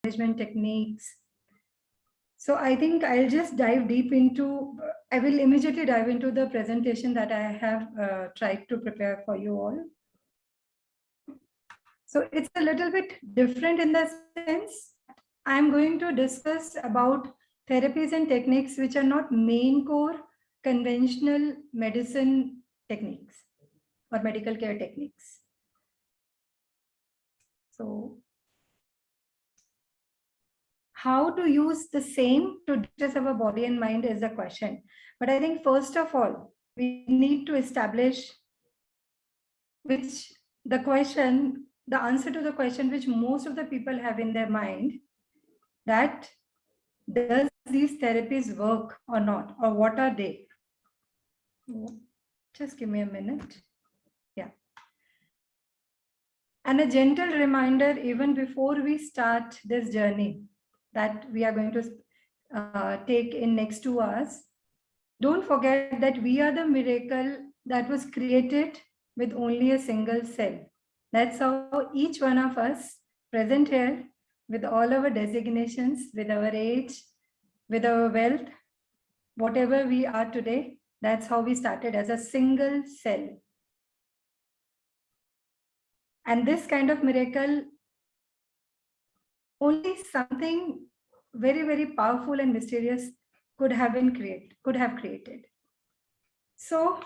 management techniques. So I think I'll just dive deep into, I will immediately dive into the presentation that I have tried to prepare for you all. So it's a little bit different in the sense I'm going to discuss about therapies and techniques which are not main core conventional medicine techniques or medical care techniques. So how to use the same to distress our body and mind is the question. But I think first of all, we need to establish which the answer to the question which most of the people have in their mind, that does these therapies work or not, or what are they? Just give me a minute. Yeah. And a gentle reminder, even before we start this journey that we are going to take in next 2 hours, don't forget that we are the miracle that was created with only a single cell. That's how each one of us present here, with all our designations, with our age, with our wealth, whatever we are today, that's how we started, as a single cell. And this kind of miracle, only something very, very powerful and mysterious could have created. So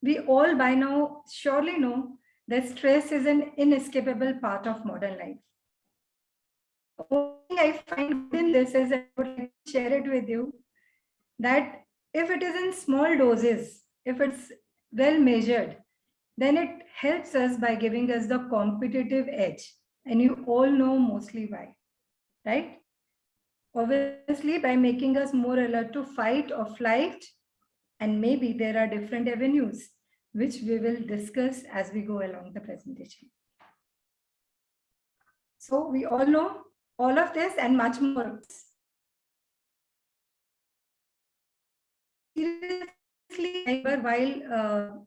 we all by now surely know that stress is an inescapable part of modern life. Only I find in this is, I would like to share it with you, that if it is in small doses, if it's well measured, then it helps us by giving us the competitive edge. And you all know mostly why, right? Obviously, by making us more alert to fight or flight, and maybe there are different avenues, which we will discuss as we go along the presentation. So we all know all of this and much more. Seriously, while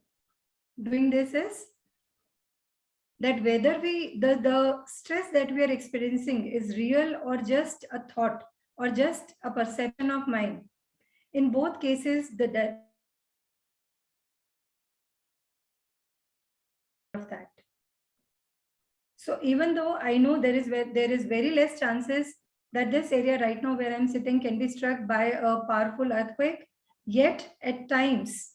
doing this is that whether the stress that we are experiencing is real or just a thought or just a perception of mine. In both cases, of that. So even though I know there is very less chances that this area right now where I'm sitting can be struck by a powerful earthquake, yet at times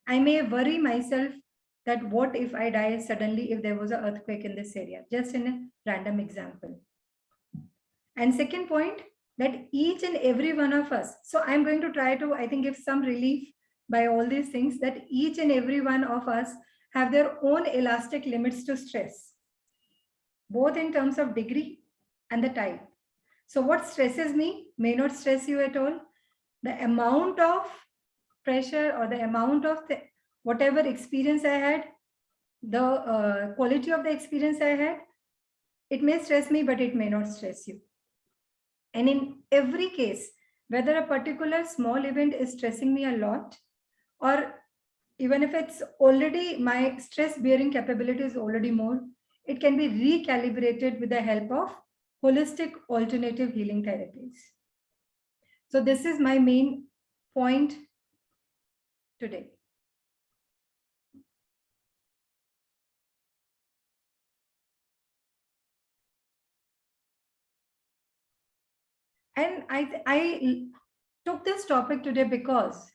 I may worry myself that what if I die suddenly if there was an earthquake in this area, just in a random example. And second point, that each and every one of us, so I'm going to try to, I think, give some relief by all these things, that each and every one of us have their own elastic limits to stress, both in terms of degree and the type. So what stresses me may not stress you at all. The amount of pressure or the amount of whatever experience I had, the quality of the experience I had, it may stress me, but it may not stress you. And in every case, whether a particular small event is stressing me a lot, or even if it's already, my stress bearing capability is already more, it can be recalibrated with the help of holistic alternative healing therapies. So this is my main point today. And I took this topic today because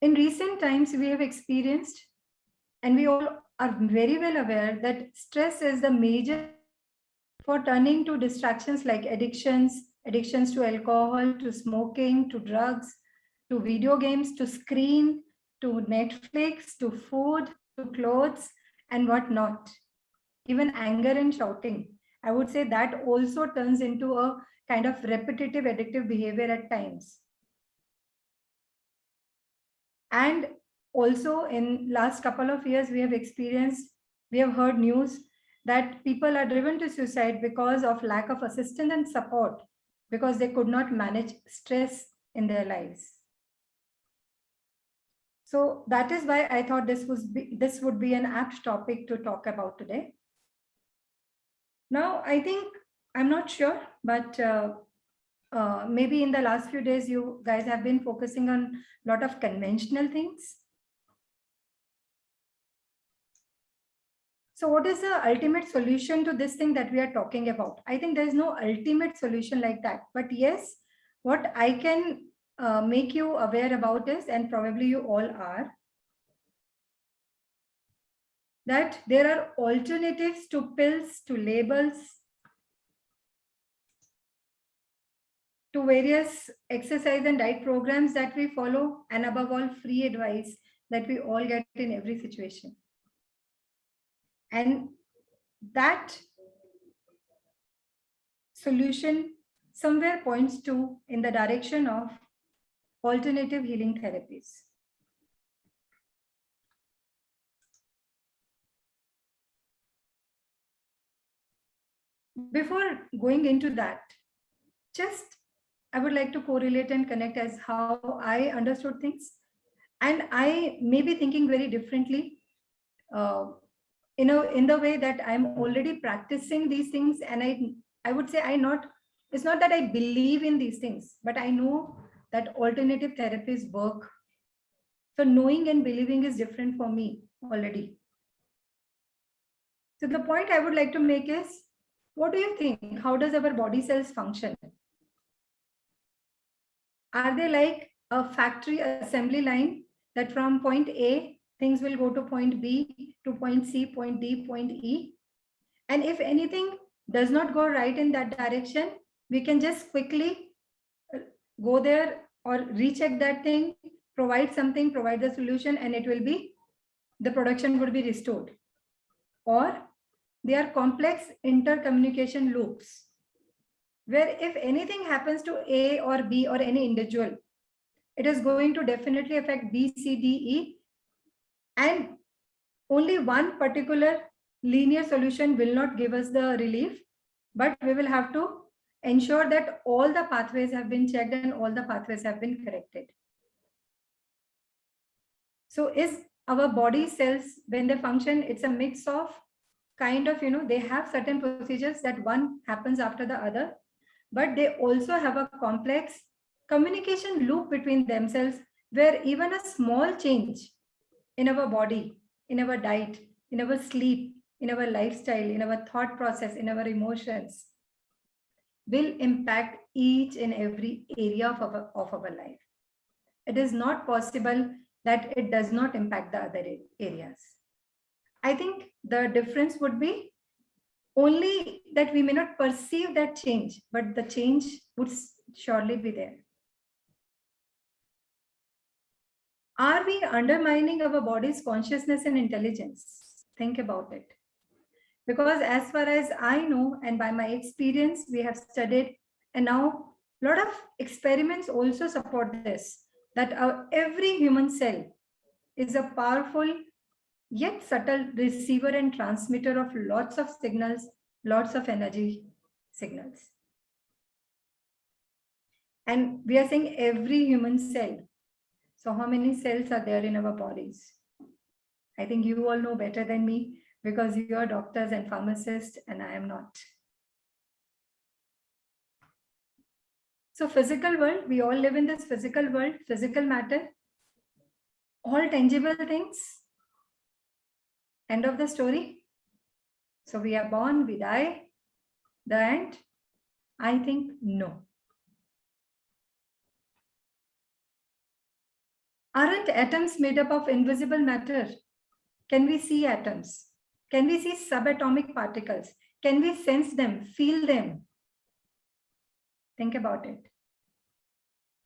in recent times we have experienced, and we all are very well aware, that stress is the major for turning to distractions like addictions to alcohol, to smoking, to drugs, to video games, to screen, to Netflix, to food, to clothes, and whatnot. Even anger and shouting, I would say that also turns into a kind of repetitive addictive behavior at times. And also in last couple of years, we have heard news that people are driven to suicide because of lack of assistance and support, because they could not manage stress in their lives. So that is why I thought this would be an apt topic to talk about today. Now, I think, I'm not sure, but maybe in the last few days, you guys have been focusing on a lot of conventional things. So what is the ultimate solution to this thing that we are talking about? I think there is no ultimate solution like that. But yes, what I can make you aware about is, and probably you all are, that there are alternatives to pills, to labels, to various exercise and diet programs that we follow, and above all, free advice that we all get in every situation. And that solution somewhere points to in the direction of alternative healing therapies. Before going into that, just I would like to correlate and connect as how I understood things. And I may be thinking very differently, in the way that I'm already practicing these things. And I would say it's not that I believe in these things, but I know that alternative therapies work. So knowing and believing is different for me already. So the point I would like to make is, what do you think? How does our body cells function? Are they like a factory assembly line that from point A, things will go to point B, to point C, point D, point E? And if anything does not go right in that direction, we can just quickly go there or recheck that thing, provide something, provide the solution, and the production would be restored. Or they are complex intercommunication loops, where if anything happens to A or B or any individual, it is going to definitely affect B, C, D, E. And only one particular linear solution will not give us the relief, but we will have to ensure that all the pathways have been checked and all the pathways have been corrected. So is our body cells, when they function, it's a mix of kind of, they have certain procedures that one happens after the other, but they also have a complex communication loop between themselves, where even a small change in our body, in our diet, in our sleep, in our lifestyle, in our thought process, in our emotions, will impact each and every area of our life. It is not possible that it does not impact the other areas. I think the difference would be only that we may not perceive that change, but the change would surely be there. Are we undermining our body's consciousness and intelligence? Think about it. Because as far as I know, and by my experience, we have studied, and now a lot of experiments also support this, that every human cell is a powerful yet subtle receiver and transmitter of lots of signals, lots of energy signals. And we are saying every human cell. So how many cells are there in our bodies? I think you all know better than me, because you are doctors and pharmacists and I am not. So physical world, we all live in this physical world, physical matter, all tangible things. End of the story. So we are born, we die. The end? I think no. Aren't atoms made up of invisible matter? Can we see atoms? Can we see subatomic particles? Can we sense them, feel them? Think about it.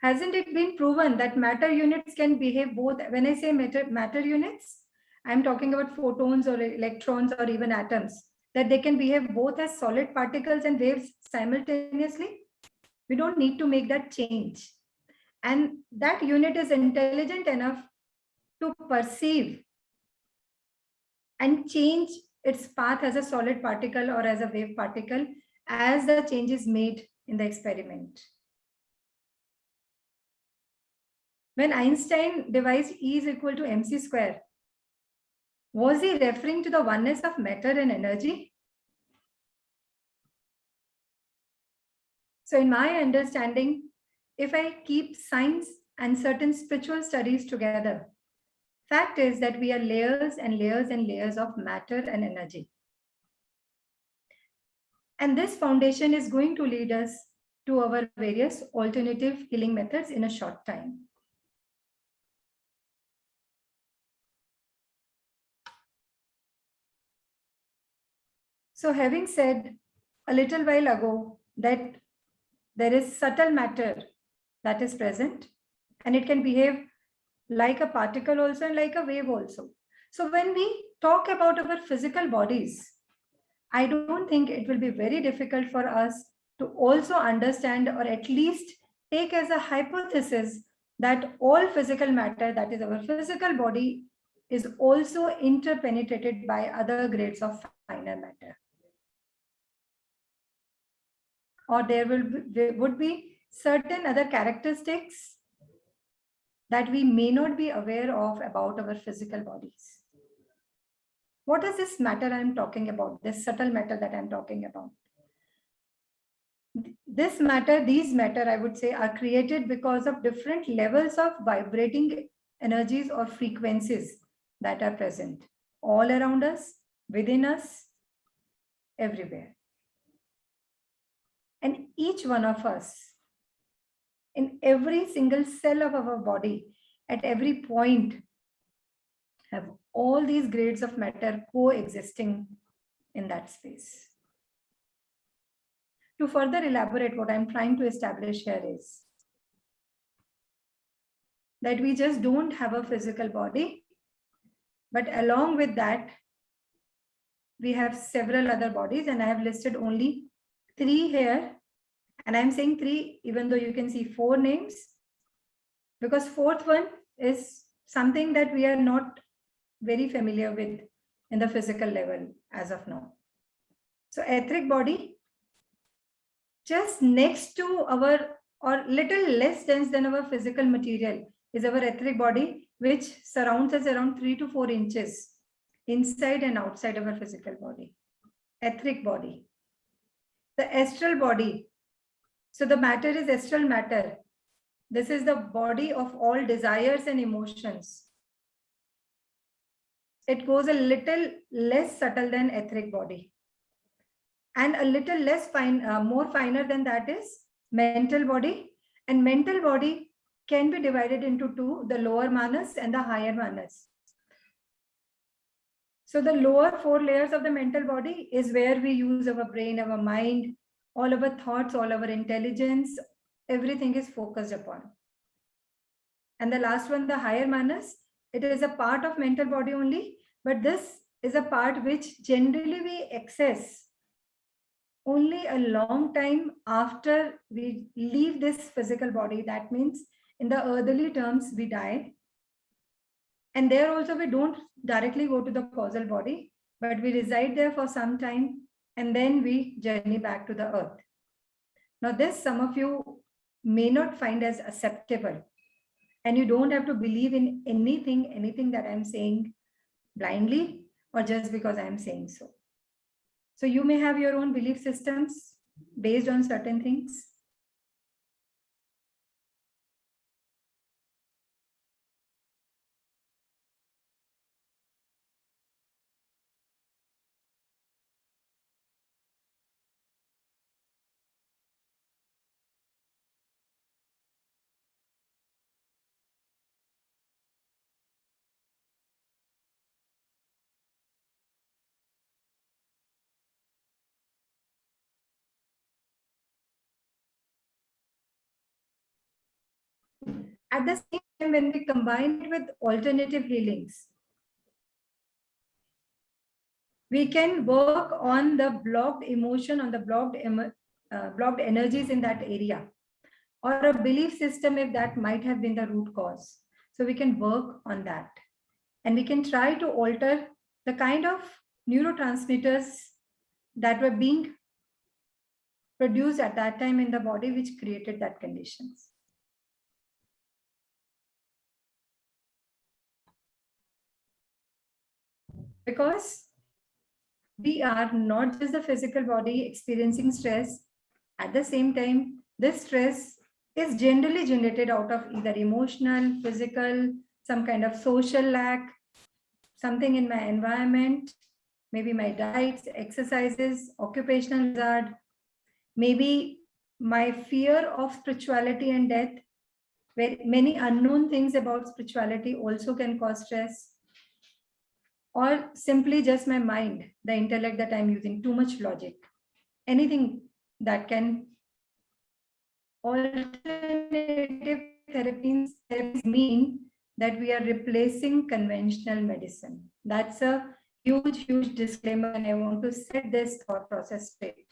Hasn't it been proven that matter units can behave both? When I say matter units, I'm talking about photons or electrons or even atoms, that they can behave both as solid particles and waves simultaneously. We don't need to make that change. And that unit is intelligent enough to perceive and change its path as a solid particle or as a wave particle as the change is made in the experiment. When Einstein devised E is equal to mc square, was he referring to the oneness of matter and energy? So in my understanding, if I keep science and certain spiritual studies together, fact is that we are layers and layers and layers of matter and energy. And this foundation is going to lead us to our various alternative healing methods in a short time. So having said a little while ago that there is subtle matter that is present, and it can behave like a particle also and like a wave also. So when we talk about our physical bodies, I don't think it will be very difficult for us to also understand or at least take as a hypothesis that all physical matter, that is our physical body, is also interpenetrated by other grades of finer matter. Or there would be certain other characteristics that we may not be aware of about our physical bodies. What is this matter I'm talking about, this subtle matter that I'm talking about? This matter, these matter, I would say, are created because of different levels of vibrating energies or frequencies that are present all around us, within us, everywhere. And each one of us, in every single cell of our body, at every point, have all these grades of matter coexisting in that space. To further elaborate, what I'm trying to establish here is that we just don't have a physical body, but along with that, we have several other bodies, and I have listed only 3 here. And I'm saying 3, even though you can see 4 names, because 4th one is something that we are not very familiar with in the physical level as of now. So etheric body, just next to our, or little less dense than our physical material, is our etheric body, which surrounds us around 3 to 4 inches inside and outside of our physical body. Etheric body. The astral body. So the matter is astral matter. This is the body of all desires and emotions. It goes a little less subtle than etheric body. And a little less fine, more finer than that is mental body. And mental body can be divided into 2, the lower manas and the higher manas. So the lower 4 layers of the mental body is where we use our brain, our mind, all our thoughts, all our intelligence, everything is focused upon. And the last one, the higher manas, it is a part of mental body only, but this is a part which generally we access only a long time after we leave this physical body. That means in the earthly terms, we die. And there also we don't directly go to the causal body, but we reside there for some time and then we journey back to the earth. Now this some of you may not find as acceptable, and you don't have to believe in anything that I'm saying blindly or just because I'm saying so. So you may have your own belief systems based on certain things. At the same time, when we combine it with alternative healings, we can work on the blocked emotion, on the blocked energies in that area, or a belief system if that might have been the root cause. So we can work on that. And we can try to alter the kind of neurotransmitters that were being produced at that time in the body, which created that conditions. Because we are not just the physical body experiencing stress, At the same time, this stress is generally generated out of either emotional, physical, some kind of social lack, something in my environment, maybe my diets, exercises, occupational hazard, maybe my fear of spirituality and death, where many unknown things about spirituality also can cause stress, or simply just my mind, the intellect that I'm using, too much logic, anything that can. Alternative therapies mean that we are replacing conventional medicine. That's a huge disclaimer, and I want to set this thought process straight.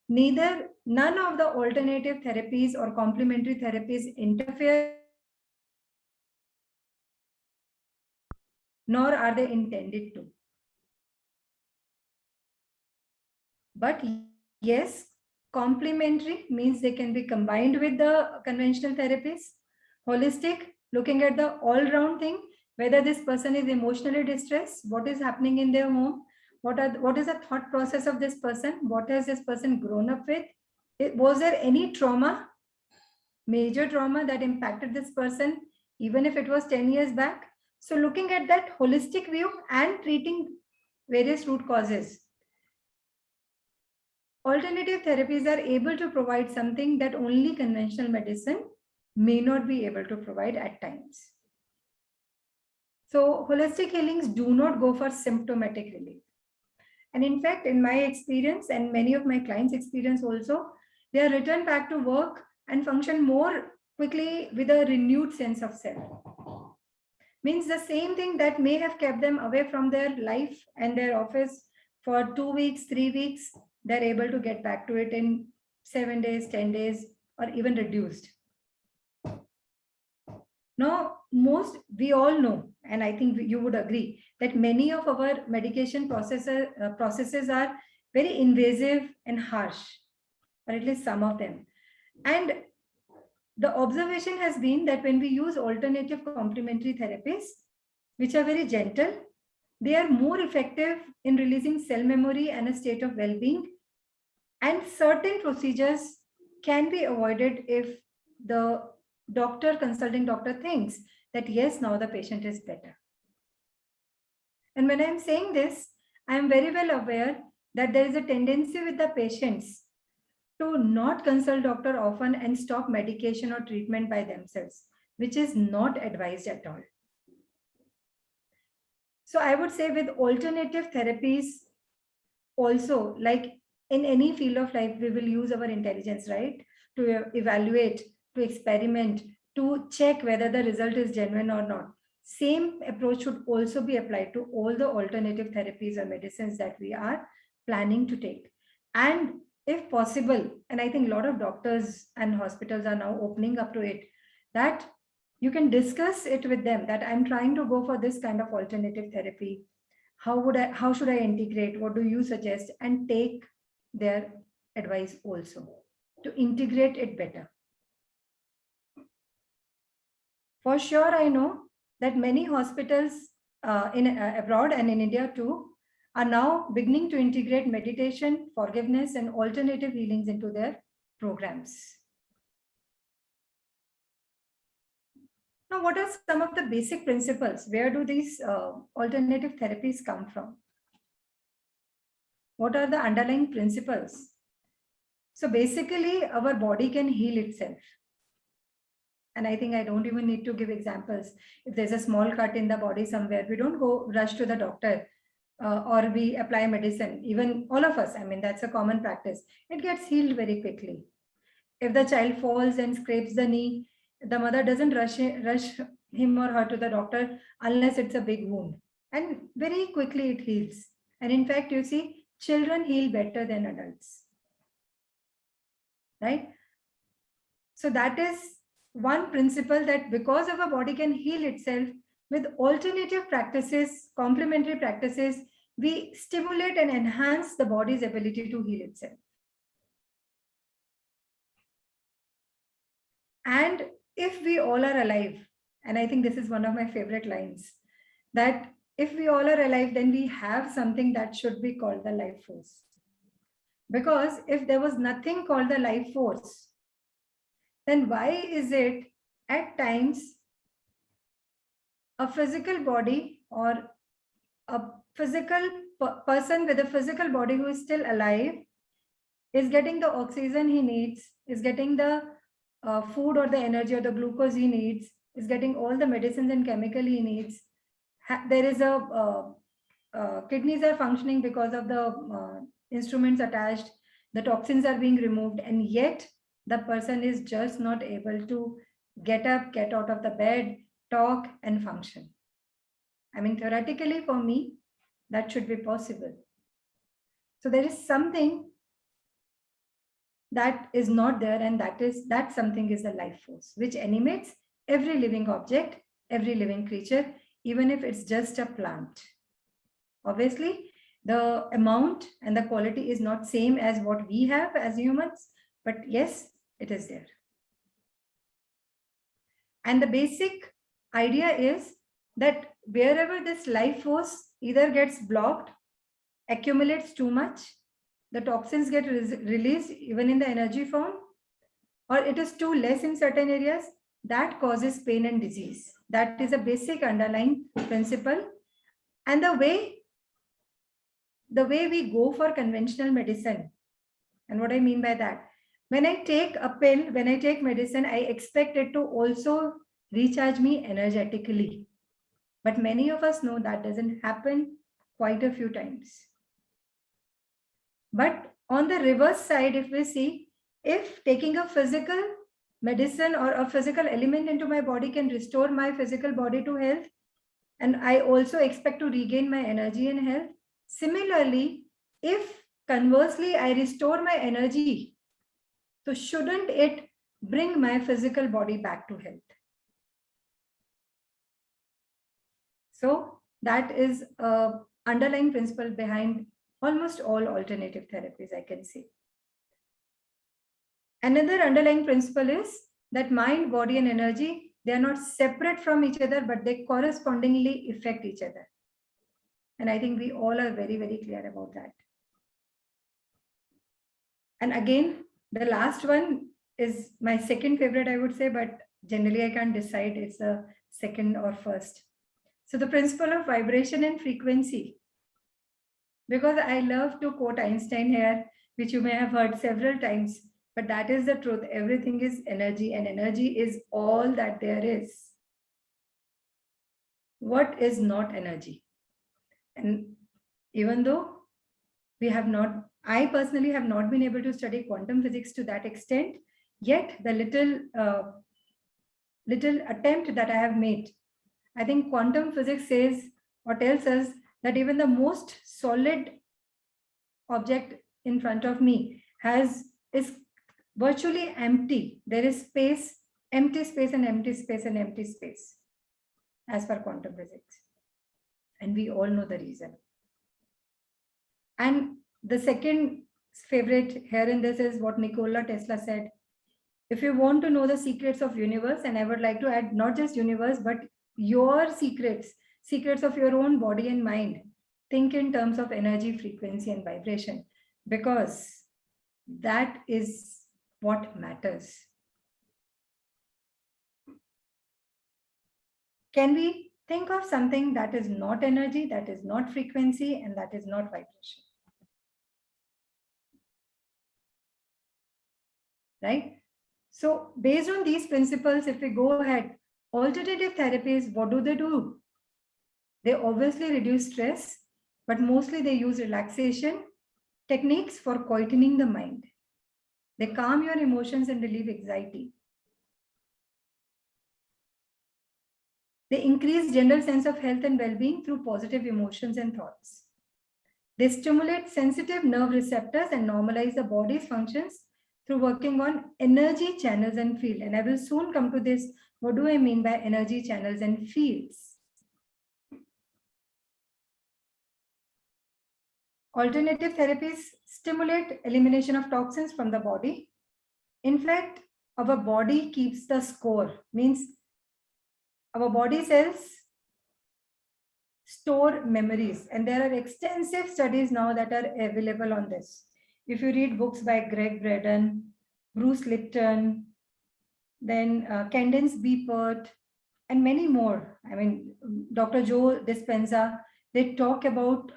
None of the alternative therapies or complementary therapies interfere, nor are they intended to. But yes, complementary means they can be combined with the conventional therapies. Holistic, looking at the all-round thing, whether this person is emotionally distressed, what is happening in their home, what is the thought process of this person, what has this person grown up with, was there any trauma, major trauma that impacted this person, even if it was 10 years back. So looking at that holistic view and treating various root causes, alternative therapies are able to provide something that only conventional medicine may not be able to provide at times. So holistic healings do not go for symptomatic relief. And in fact, in my experience and many of my clients' experience also, they are returned back to work and function more quickly with a renewed sense of self. Means the same thing that may have kept them away from their life and their office for 2 weeks, 3 weeks, they're able to get back to it in 7 days, 10 days, or even reduced. Now, we all know, and I think you would agree, that many of our medication processes are very invasive and harsh, or at least some of them. And the observation has been that when we use alternative complementary therapies, which are very gentle, they are more effective in releasing cell memory and a state of well-being. And certain procedures can be avoided if the consulting doctor thinks that yes, now the patient is better. And when I'm saying this, I'm very well aware that there is a tendency with the patients to not consult doctor often and stop medication or treatment by themselves, which is not advised at all. So I would say with alternative therapies also, like in any field of life, we will use our intelligence, right? To evaluate, to experiment, to check whether the result is genuine or not. Same approach should also be applied to all the alternative therapies or medicines that we are planning to take. And if possible, and I think a lot of doctors and hospitals are now opening up to it, that you can discuss it with them that I'm trying to go for this kind of alternative therapy. How should I integrate? What do you suggest? And take their advice also to integrate it better. For sure, I know that many hospitals abroad and in India too are now beginning to integrate meditation, forgiveness, and alternative healings into their programs. Now, what are some of the basic principles? Where do these alternative therapies come from? What are the underlying principles? So basically, our body can heal itself. And I think I don't even need to give examples. If there's a small cut in the body somewhere, we don't go rush to the doctor or we apply medicine. Even all of us, I mean, that's a common practice. It gets healed very quickly. If the child falls and scrapes the knee, the mother doesn't rush him or her to the doctor unless it's a big wound. And very quickly it heals. And in fact, you see, children heal better than adults. Right? So that is one principle, that because our body can heal itself, with alternative practices, complementary practices, we stimulate and enhance the body's ability to heal itself. And if we all are alive, and I think this is one of my favorite lines, that if we all are alive, then we have something that should be called the life force. Because if there was nothing called the life force, then why is it at times a physical body or a physical person with a physical body who is still alive is getting the oxygen he needs, is getting the food or the energy or the glucose he needs, is getting all the medicines and chemical he needs. There is a kidneys are functioning because of the instruments attached, the toxins are being removed, and yet the person is just not able to get up, get out of the bed, talk, and function. I mean, theoretically, for me, that should be possible. So there is something that is not there, and that something is the life force which animates every living object, every living creature, even if it's just a plant. Obviously, the amount and the quality is not same as what we have as humans, but yes, it is there. And the basic idea is that wherever this life force either gets blocked, accumulates too much, the toxins get released even in the energy form, or it is too less in certain areas, that causes pain and disease. That is a basic underlying principle. And the way we go for conventional medicine, and what I mean by that, when I take a pill, when I take medicine, I expect it to also recharge me energetically. But many of us know that doesn't happen quite a few times. But on the reverse side, if we see, if taking a physical medicine or a physical element into my body can restore my physical body to health, and I also expect to regain my energy and health. Similarly, if conversely I restore my energy, so shouldn't it bring my physical body back to health? So that is an underlying principle behind almost all alternative therapies, I can say. Another underlying principle is that mind, body, and energy, they are not separate from each other, but they correspondingly affect each other. And I think we all are very, very clear about that. And again, the last one is my second favorite, I would say, but generally I can't decide it's the second or first. So the principle of vibration and frequency. Because I love to quote Einstein here, which you may have heard several times, but that is the truth. Everything is energy, and energy is all that there is. What is not energy? And even though I personally have not been able to study quantum physics to that extent, yet the little attempt that I have made, I think quantum physics says or tells us that even the most solid object in front of me is virtually empty. There is space, empty space, and empty space, and empty space, as per quantum physics. And we all know the reason. And the second favorite here in this is what Nikola Tesla said. If you want to know the secrets of universe, and I would like to add not just universe, but your secrets of your own body and mind, think in terms of energy, frequency, and vibration, because that is what matters. Can we think of something that is not energy, that is not frequency, and that is not vibration? Right? So based on these principles, if we go ahead, alternative therapies, what do? They obviously reduce stress, but mostly they use relaxation techniques for quietening the mind. They calm your emotions and relieve anxiety. They increase general sense of health and well-being through positive emotions and thoughts. They stimulate sensitive nerve receptors and normalize the body's functions through working on energy channels and field. And I will soon come to this. What do I mean by energy channels and fields? Alternative therapies stimulate elimination of toxins from the body. In fact, our body keeps the score, means our body cells store memories, and there are extensive studies now that are available on this. If you read books by Greg Braden, Bruce Lipton, then Candace B. Pert, and many more. I mean, Dr. Joe Dispenza, they talk about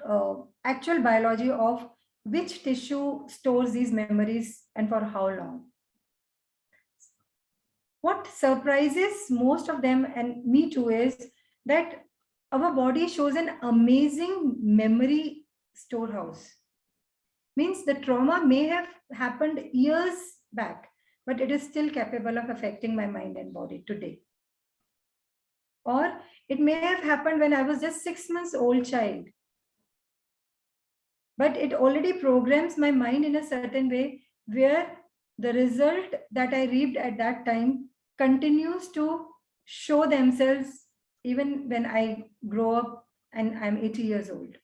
actual biology of which tissue stores these memories and for how long. What surprises most of them and me too is that our body shows an amazing memory storehouse. Means the trauma may have happened years back, but it is still capable of affecting my mind and body today. Or it may have happened when I was just 6 months old child, but it already programs my mind in a certain way where the result that I reaped at that time continues to show themselves even when I grow up and I'm 80 years old.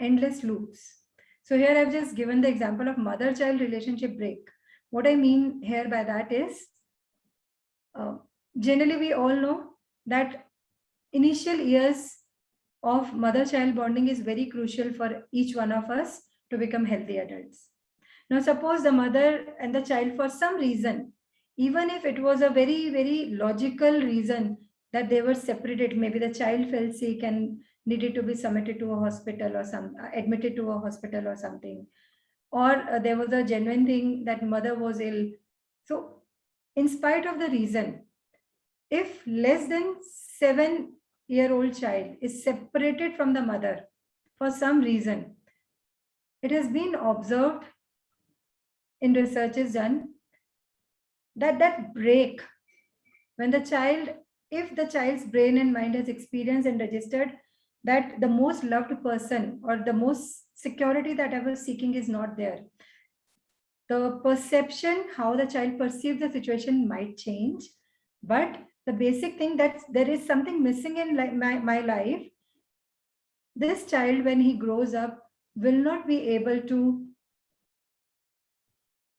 Endless loops. So here I've just given the example of mother-child relationship break. What I mean here by that is, generally we all know that initial years of mother-child bonding is very crucial for each one of us to become healthy adults. Now, suppose the mother and the child, for some reason, even if it was a very, very logical reason that they were separated, maybe the child fell sick and needed to be submitted to a hospital or admitted to a hospital or something, or there was a genuine thing that mother was ill. So, in spite of the reason, if less than 7-year-old child is separated from the mother for some reason, it has been observed in researches done that break when the child, if the child's brain and mind has experienced and registered that the most loved person or the most security that I was seeking is not there, the perception, how the child perceives the situation might change, but the basic thing that there is something missing in my life, this child, when he grows up, will not be able to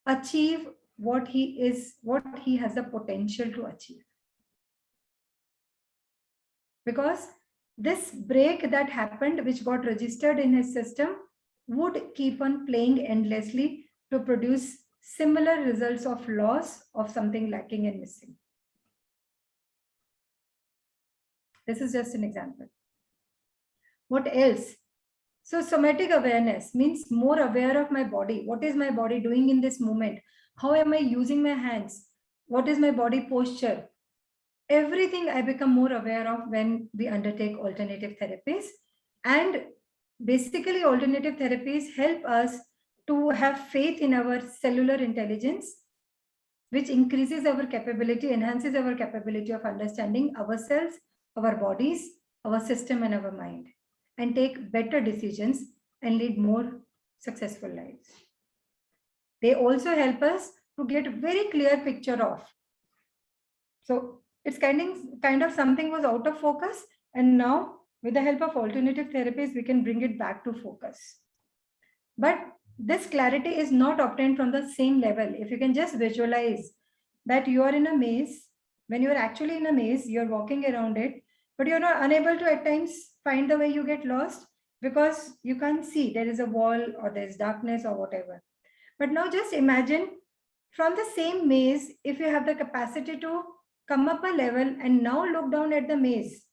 achieve what he has the potential to achieve. Because this break that happened, which got registered in his system, would keep on playing endlessly to produce similar results of loss of something lacking and missing. This is just an example. What else? So somatic awareness means more aware of my body. What is my body doing in this moment? How am I using my hands? What is my body posture? Everything I become more aware of when we undertake alternative therapies. And basically, alternative therapies help us to have faith in our cellular intelligence, which increases our capability, enhances our capability of understanding ourselves, our bodies, our system, and our mind, and take better decisions and lead more successful lives. They also help us to get a very clear picture of. So it's kind of something was out of focus, and now with the help of alternative therapies, we can bring it back to focus. But this clarity is not obtained from the same level. If you can just visualize that you are in a maze, when you're actually in a maze, you're walking around it, but you're not unable to at times find the way, you get lost because you can't see, there is a wall or there's darkness or whatever. But now just imagine from the same maze, if you have the capacity to come up a level and now look down at the maze,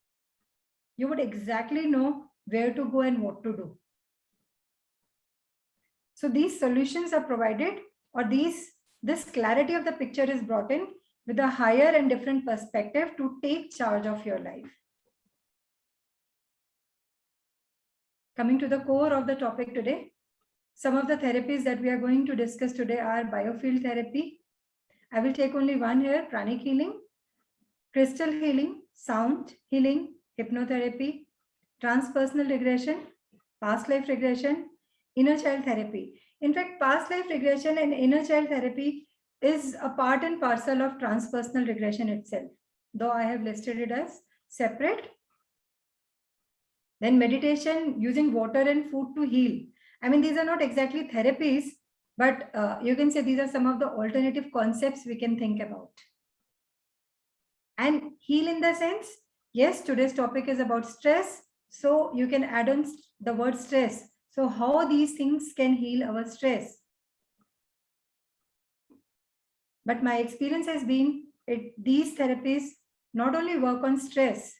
you would exactly know where to go and what to do. So these solutions are provided, or this clarity of the picture is brought in with a higher and different perspective to take charge of your life. Coming to the core of the topic today, some of the therapies that we are going to discuss today are biofield therapy. I will take only one here: pranic healing, crystal healing, sound healing, hypnotherapy, transpersonal regression, past life regression, inner child therapy. In fact, past life regression and inner child therapy is a part and parcel of transpersonal regression itself, though I have listed it as separate. Then meditation, using water and food to heal. I mean, these are not exactly therapies, but you can say these are some of the alternative concepts we can think about. And heal in the sense, yes, today's topic is about stress, so you can add on the word stress. So how these things can heal our stress? But my experience has been these therapies not only work on stress,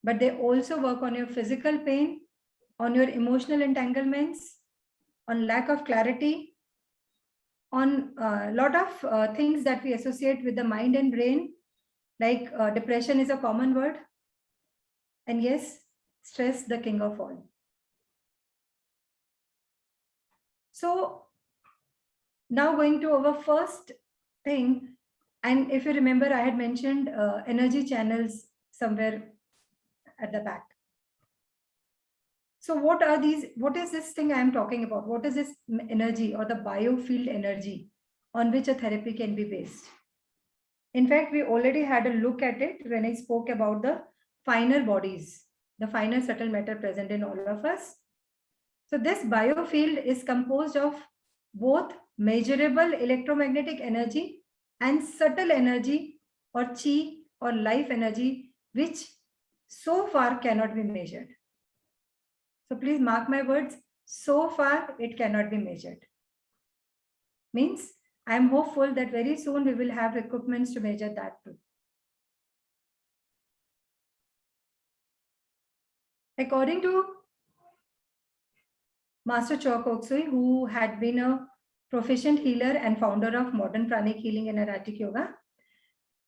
but they also work on your physical pain, on your emotional entanglements, on lack of clarity, on a lot of things that we associate with the mind and brain, like depression is a common word. And yes, stress, the king of all. So now going to our first thing. And if you remember, I had mentioned energy channels somewhere at the back. So what are these? What is this thing I am talking about? What is this energy or the biofield energy on which a therapy can be based? In fact, we already had a look at it when I spoke about the finer bodies, the finer subtle matter present in all of us. So this biofield is composed of both measurable electromagnetic energy and subtle energy or chi or life energy, which so far cannot be measured. So please mark my words, so far it cannot be measured. Means I am hopeful that very soon we will have equipments to measure that too. According to Master Choa Kok Sui, who had been a proficient healer and founder of modern pranic healing and erratic yoga,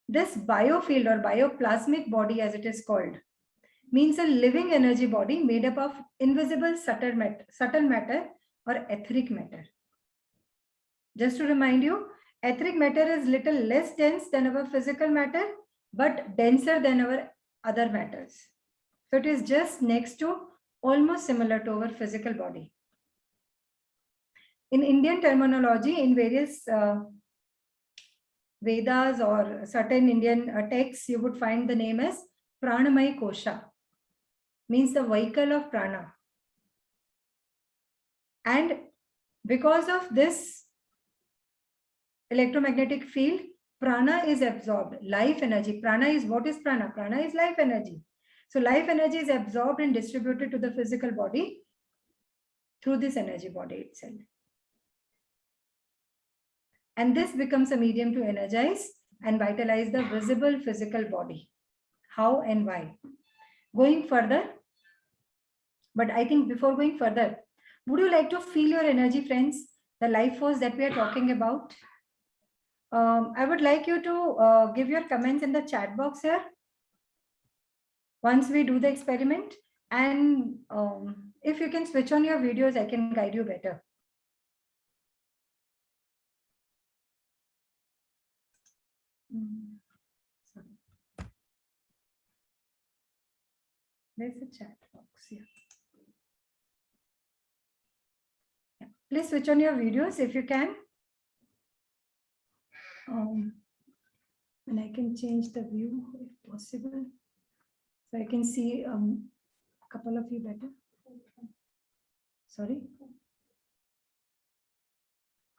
this biofield or bioplasmic body, as it is called, means a living energy body made up of invisible subtle matter or etheric matter. Just to remind you, etheric matter is little less dense than our physical matter, but denser than our other matters. So it is just next to, almost similar to our physical body. In Indian terminology, in various Vedas or certain Indian texts, you would find the name as Pranamaya Kosha, means the vehicle of prana. And because of this electromagnetic field, prana is absorbed, life energy. Prana is, what is prana? Prana is life energy. So life energy is absorbed and distributed to the physical body through this energy body itself. And this becomes a medium to energize and vitalize the visible physical body. How and why? Going further, but I think before going further, would you like to feel your energy, friends? The life force that we are talking about? I would like you to give your comments in the chat box here once we do the experiment. And if you can switch on your videos, I can guide you better. Sorry. There's a chat box here. Yeah. Please switch on your videos if you can. And I can change the view if possible. So I can see a couple of you better. Sorry.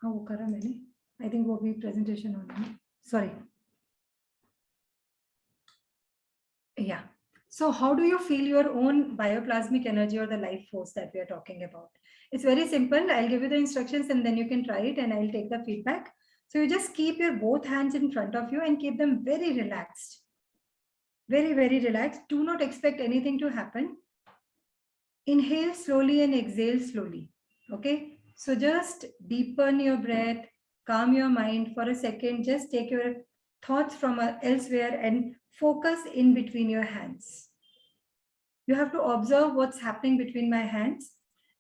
हाँ वो करा मैंने. I think वो भी presentation होना. Sorry. Yeah. So how do you feel your own bioplasmic energy or the life force that we are talking about? It's very simple. I'll give you the instructions and then you can try it and I'll take the feedback. So you just keep your both hands in front of you and keep them very relaxed. Very, very relaxed. Do not expect anything to happen. Inhale slowly and exhale slowly. Okay. So just deepen your breath, calm your mind for a second. Just take your thoughts from elsewhere and focus in between your hands. You have to observe what's happening between my hands.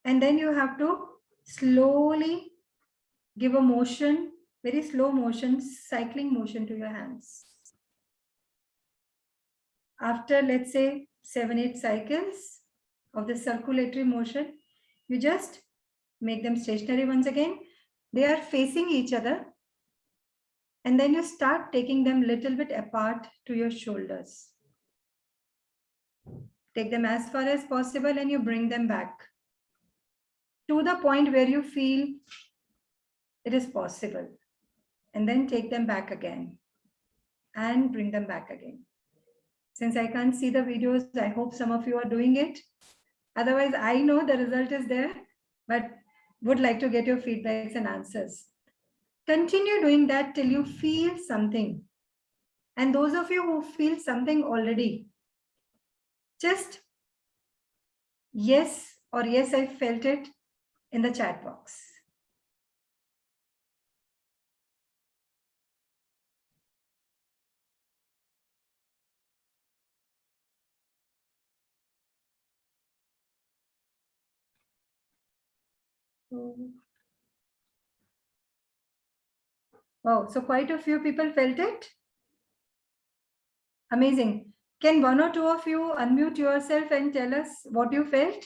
And then you have to slowly give a motion, very slow motion, cycling motion to your hands. After, let's say, 7-8 cycles of the circulatory motion, you just make them stationary once again. They are facing each other. And then you start taking them a little bit apart to your shoulders. Take them as far as possible and you bring them back to the point where you feel it is possible. And then take them back again and bring them back again. Since I can't see the videos, I hope some of you are doing it. Otherwise, I know the result is there, but would like to get your feedbacks and answers. Continue doing that till you feel something. And those of you who feel something already, just yes or yes, I felt it in the chat box. Oh, so quite a few people felt it. Amazing. Can one or two of you unmute yourself and tell us what you felt?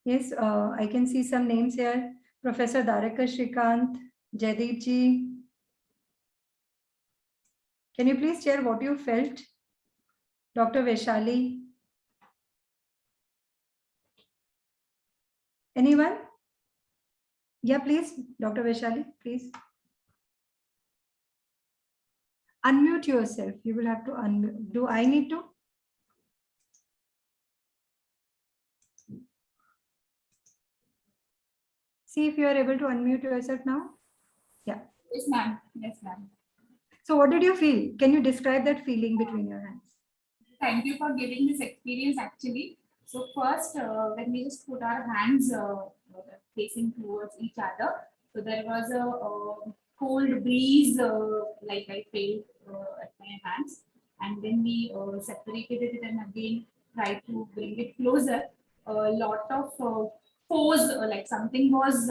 Yes, I can see some names here. Professor Darika Shrikant, Jaideep ji. Can you please share what you felt? Dr. Vaishali. Anyone? Yeah, please, Dr. Vaishali, please. Unmute yourself. You will have to unmute. Do I need to? See if you are able to unmute yourself now. Yeah. Yes, ma'am. Yes, ma'am. So what did you feel? Can you describe that feeling between your hands? Thank you for giving this experience actually. So first, when we just put our hands facing towards each other, so there was a cold breeze, like I felt at my hands, and then we separated it and again tried to bring it closer. A lot of force, like something was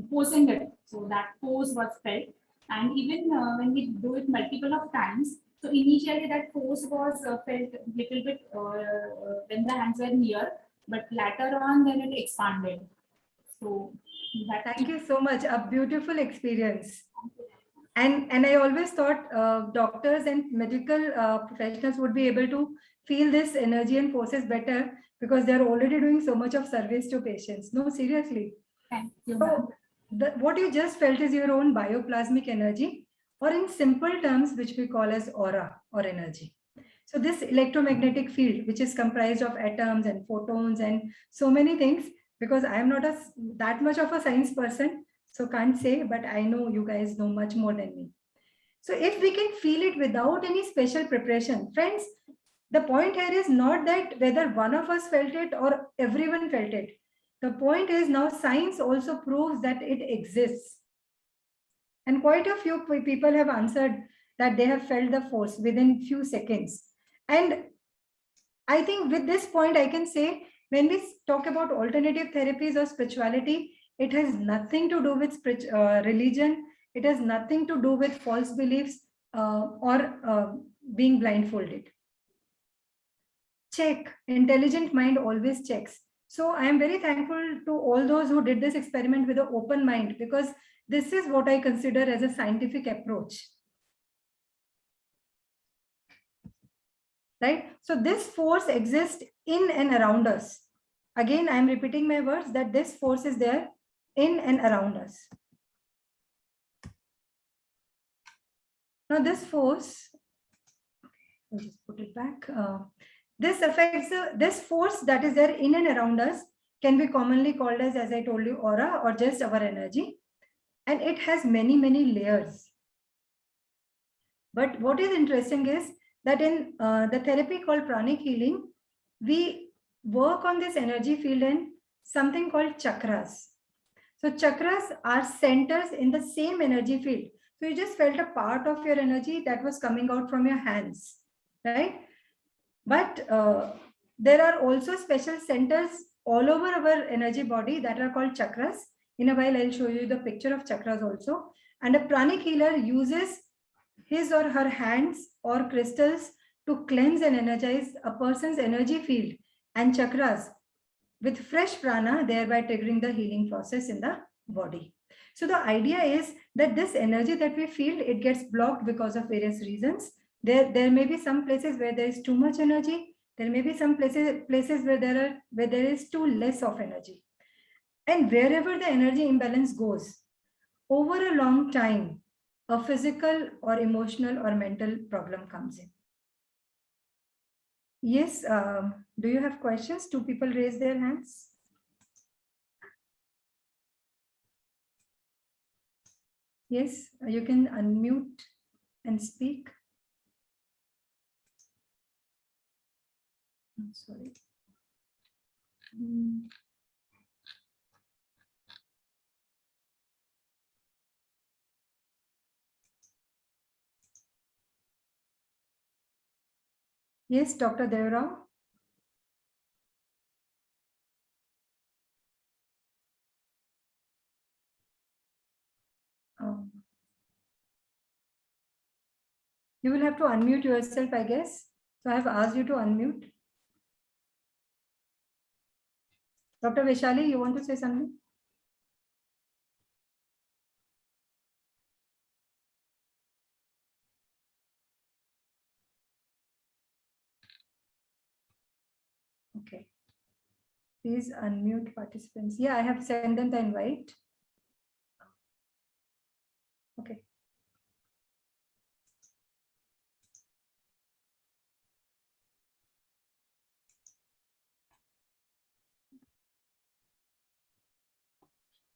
forcing it, so that force was felt, and even when we do it multiple of times. So initially that force was felt little bit when the hands were near, but later on then it expanded. So that. Thank you so much. A beautiful experience. And I always thought doctors and medical professionals would be able to feel this energy and forces better because they're already doing so much of service to patients. No, seriously. Thank you. So what you just felt is your own bioplasmic energy, or in simple terms, which we call as aura or energy. So this electromagnetic field, which is comprised of atoms and photons and so many things, because I am not that much of a science person, so can't say, but I know you guys know much more than me. So if we can feel it without any special preparation, friends, the point here is not that whether one of us felt it or everyone felt it. The point is now science also proves that it exists. And quite a few people have answered that they have felt the force within few seconds. And I think with this point, I can say when we talk about alternative therapies or spirituality, it has nothing to do with religion. It has nothing to do with false beliefs or being blindfolded. Check. Intelligent mind always checks. So I am very thankful to all those who did this experiment with an open mind, because this is what I consider as a scientific approach. Right? So this force exists in and around us. Again, I am repeating my words that this force is there in and around us. Now this force, I'll just put it back. This affects this force that is there in and around us can be commonly called as I told you, aura or just our energy. And it has many, many layers. But what is interesting is that in the therapy called pranic healing, we work on this energy field in something called chakras. So chakras are centers in the same energy field. So you just felt a part of your energy that was coming out from your hands, right? But there are also special centers all over our energy body that are called chakras. In a while, I'll show you the picture of chakras also. And a pranic healer uses his or her hands or crystals to cleanse and energize a person's energy field and chakras with fresh prana, thereby triggering the healing process in the body. So the idea is that this energy that we feel, it gets blocked because of various reasons. There may be some places where there is too much energy. There may be some places where there is too less of energy. And wherever the energy imbalance goes, over a long time, a physical or emotional or mental problem comes in. Yes, do you have questions? Two people raise their hands. Yes, you can unmute and speak. I'm sorry. Yes, Dr. Devrao. You will have to unmute yourself, I guess. So I have asked you to unmute. Dr. Vishali, you want to say something? Okay. Please unmute participants. Yeah, I have sent them the invite. Okay.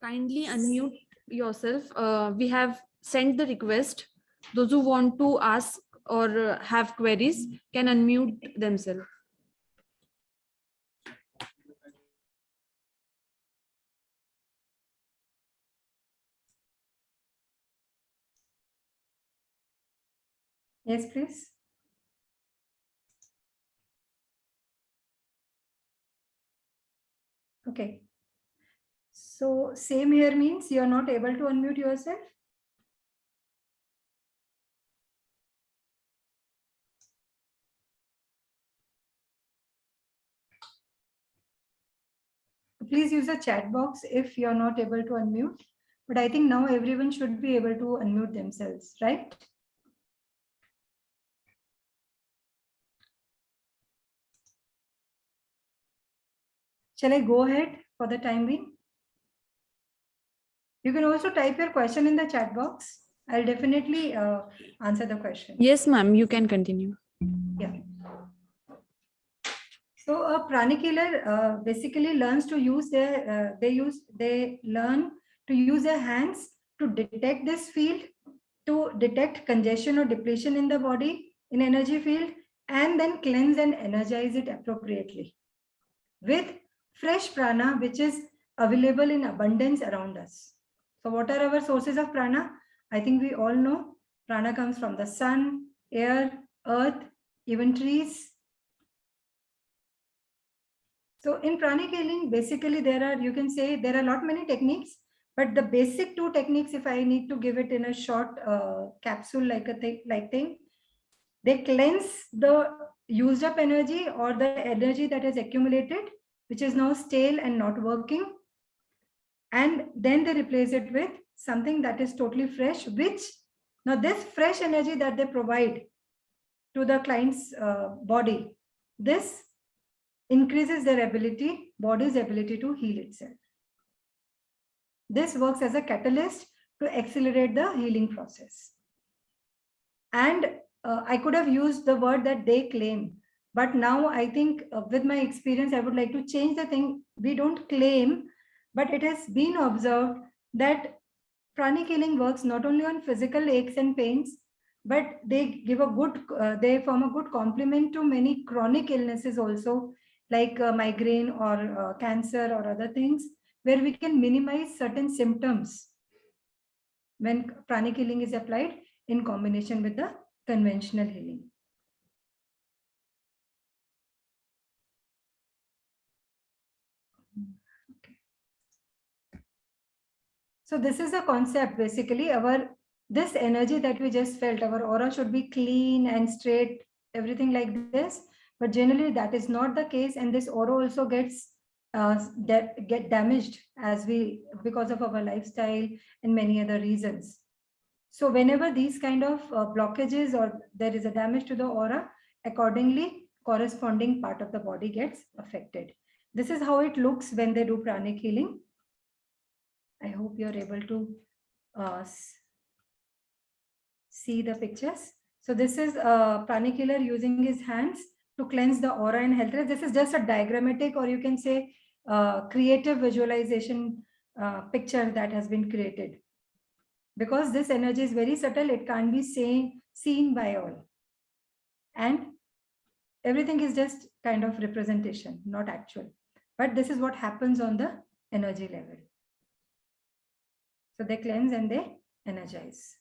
Kindly unmute yourself. We have sent the request. Those who want to ask or have queries can unmute themselves. Yes, please. Okay. So same here means you are not able to unmute yourself. Please use the chat box if you are not able to unmute. But I think now everyone should be able to unmute themselves, right? Shall I go ahead for the time being? You can also type your question in the chat box. I'll definitely answer the question. Yes, ma'am, you can continue. Yeah. So a pranic healer basically learns to use their, they learn to use their hands to detect this field, to detect congestion or depletion in the body, in energy field, and then cleanse and energize it appropriately with fresh prana, which is available in abundance around us. So what are our sources of prana? I think we all know prana comes from the sun, air, earth, even trees. So in pranic healing, basically you can say there are not many techniques, but the basic two techniques, if I need to give it in a short capsule like thing, they cleanse the used up energy or the energy that is accumulated, which is now stale and not working. And then they replace it with something that is totally fresh, which now this fresh energy that they provide to the client's body, this increases their body's ability to heal itself. This works as a catalyst to accelerate the healing process. And I could have used the word that they claim, but now I think with my experience, I would like to change the thing. We don't claim, but it has been observed that pranic healing works not only on physical aches and pains, but they give a good, they form a good complement to many chronic illnesses also, like migraine or cancer or other things, where we can minimize certain symptoms when pranic healing is applied in combination with the conventional healing. Okay. So this is the concept. Basically, this energy that we just felt, our aura should be clean and straight, everything like this. But generally, that is not the case, and this aura also gets get damaged because of our lifestyle and many other reasons. So whenever these kind of blockages or there is a damage to the aura, accordingly, corresponding part of the body gets affected. This is how it looks when they do pranic healing. I hope you're able to see the pictures. So this is Pranic Healer using his hands to cleanse the aura and health. This is just a diagrammatic, or you can say creative visualization picture that has been created. Because this energy is very subtle, it can't be seen by all. And everything is just kind of representation, not actual. But this is what happens on the energy level. So they cleanse and they energize.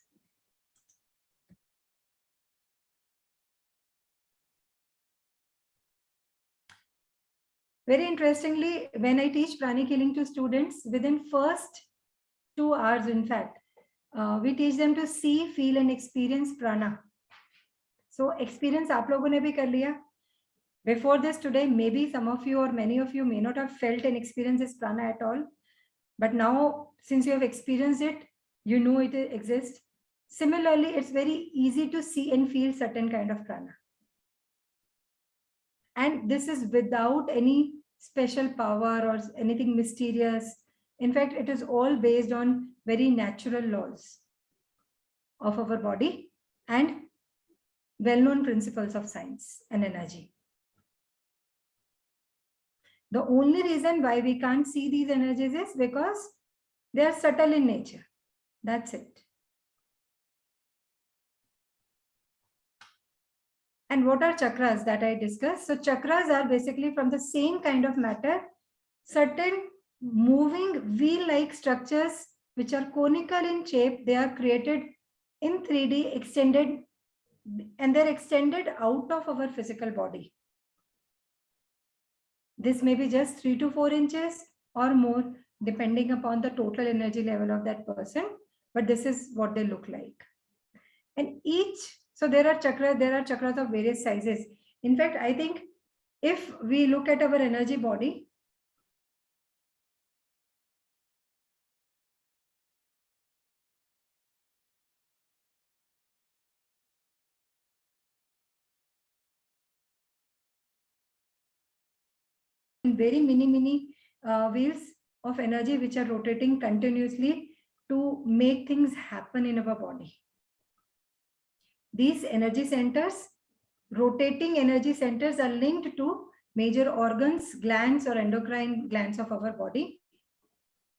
Very interestingly, when I teach pranic healing to students, within first 2 hours, in fact, we teach them to see, feel and experience prana. So experience aap logon ne bhi kar liya. Before this today, maybe some of you or many of you may not have felt and experienced this prana at all. But now, since you have experienced it, you know it exists. Similarly, it's very easy to see and feel certain kind of prana. And this is without any special power or anything mysterious. In fact, it is all based on very natural laws of our body and well-known principles of science and energy. The only reason why we can't see these energies is because they are subtle in nature. That's it. And what are chakras that I discussed? So chakras are basically from the same kind of matter, certain moving wheel-like structures which are conical in shape. They are created in 3D, extended, and they're extended out of our physical body. This may be just 3 to 4 inches or more, depending upon the total energy level of that person. But this is what they look like. And so there are chakras of various sizes. In fact, I think if we look at our energy body, very many wheels of energy which are rotating continuously to make things happen in our body. These energy centers, rotating energy centers, are linked to major organs, glands or endocrine glands of our body,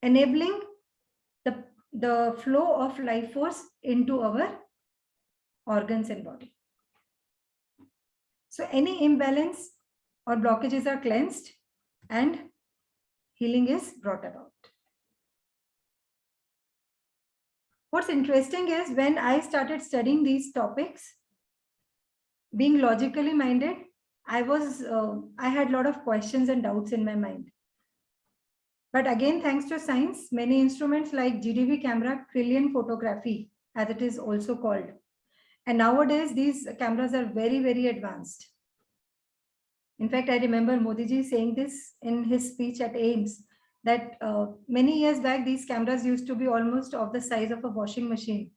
enabling the flow of life force into our organs and body. So any imbalance or blockages are cleansed and healing is brought about. What's interesting is when I started studying these topics, being logically minded, I had a lot of questions and doubts in my mind. But again, thanks to science, many instruments like GDV camera, Kirlian photography, as it is also called. And nowadays, these cameras are very, very advanced. In fact, I remember Modi ji saying this in his speech at AIIMS, that many years back, these cameras used to be almost of the size of a washing machine.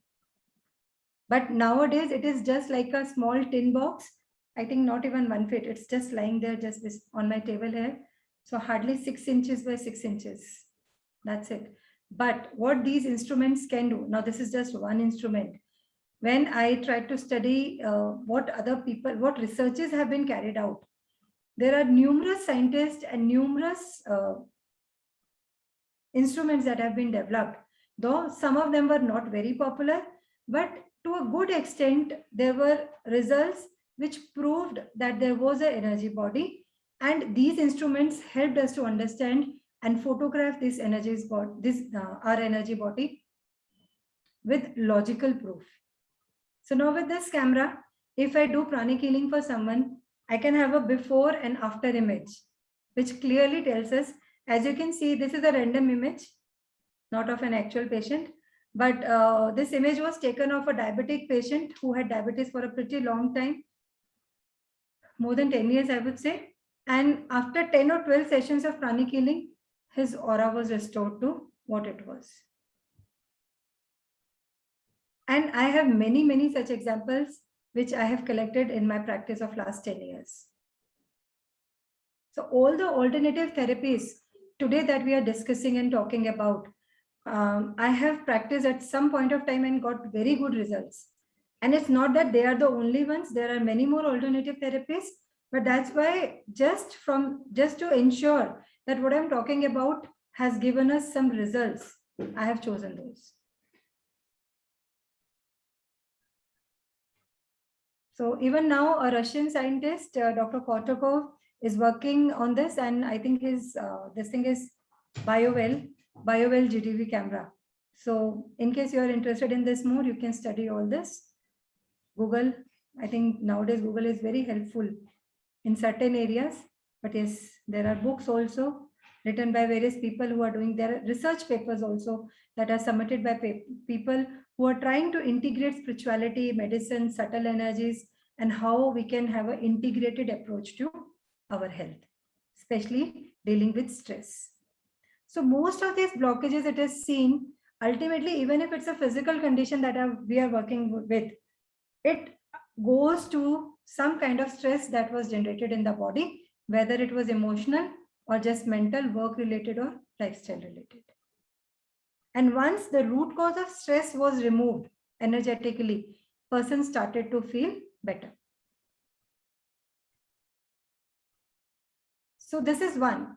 But nowadays, it is just like a small tin box. I think not even 1 feet. It's just lying there just on my table here. So hardly 6 inches by 6 inches. That's it. But what these instruments can do, now this is just one instrument. When I tried to study what researches have been carried out, there are numerous scientists and numerous instruments that have been developed, though some of them were not very popular, but to a good extent, there were results which proved that there was an energy body, and these instruments helped us to understand and photograph this our energy body with logical proof. So now with this camera, if I do pranic healing for someone, I can have a before and after image, which clearly tells us, as you can see, this is a random image, not of an actual patient, but this image was taken of a diabetic patient who had diabetes for a pretty long time, more than 10 years, I would say. And after 10 or 12 sessions of pranic healing, his aura was restored to what it was. And I have many such examples which I have collected in my practice of last 10 years. So all the alternative therapies today that we are discussing and talking about I have practiced at some point of time and got very good results. And it's not that they are the only ones. There are many more alternative therapies, but that's why just to ensure that what I'm talking about has given us some results, I have chosen those. So even now, a Russian scientist, Dr. Kotakov, is working on this, and I think his this thing is BioWell GDV camera. So in case you are interested in this more, you can study all this. Google, I think nowadays Google is very helpful in certain areas, but yes, there are books also written by various people who are doing their research papers also that are submitted by people who are trying to integrate spirituality, medicine, subtle energies, and how we can have an integrated approach to our health, especially dealing with stress. So most of these blockages, it is seen ultimately, even if it's a physical condition that we are working with, it goes to some kind of stress that was generated in the body, whether it was emotional or just mental, work related or lifestyle related. And once the root cause of stress was removed energetically, person started to feel better. So this is one.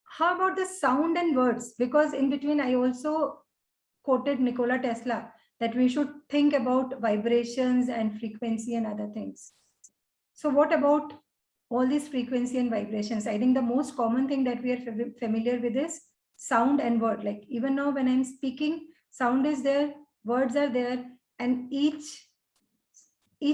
How about the sound and words? Because in between, I also quoted Nikola Tesla that we should think about vibrations and frequency and other things. So what about all these frequency and vibrations? I think the most common thing that we are familiar with is sound and word. Like even now when I'm speaking, sound is there, words are there, and each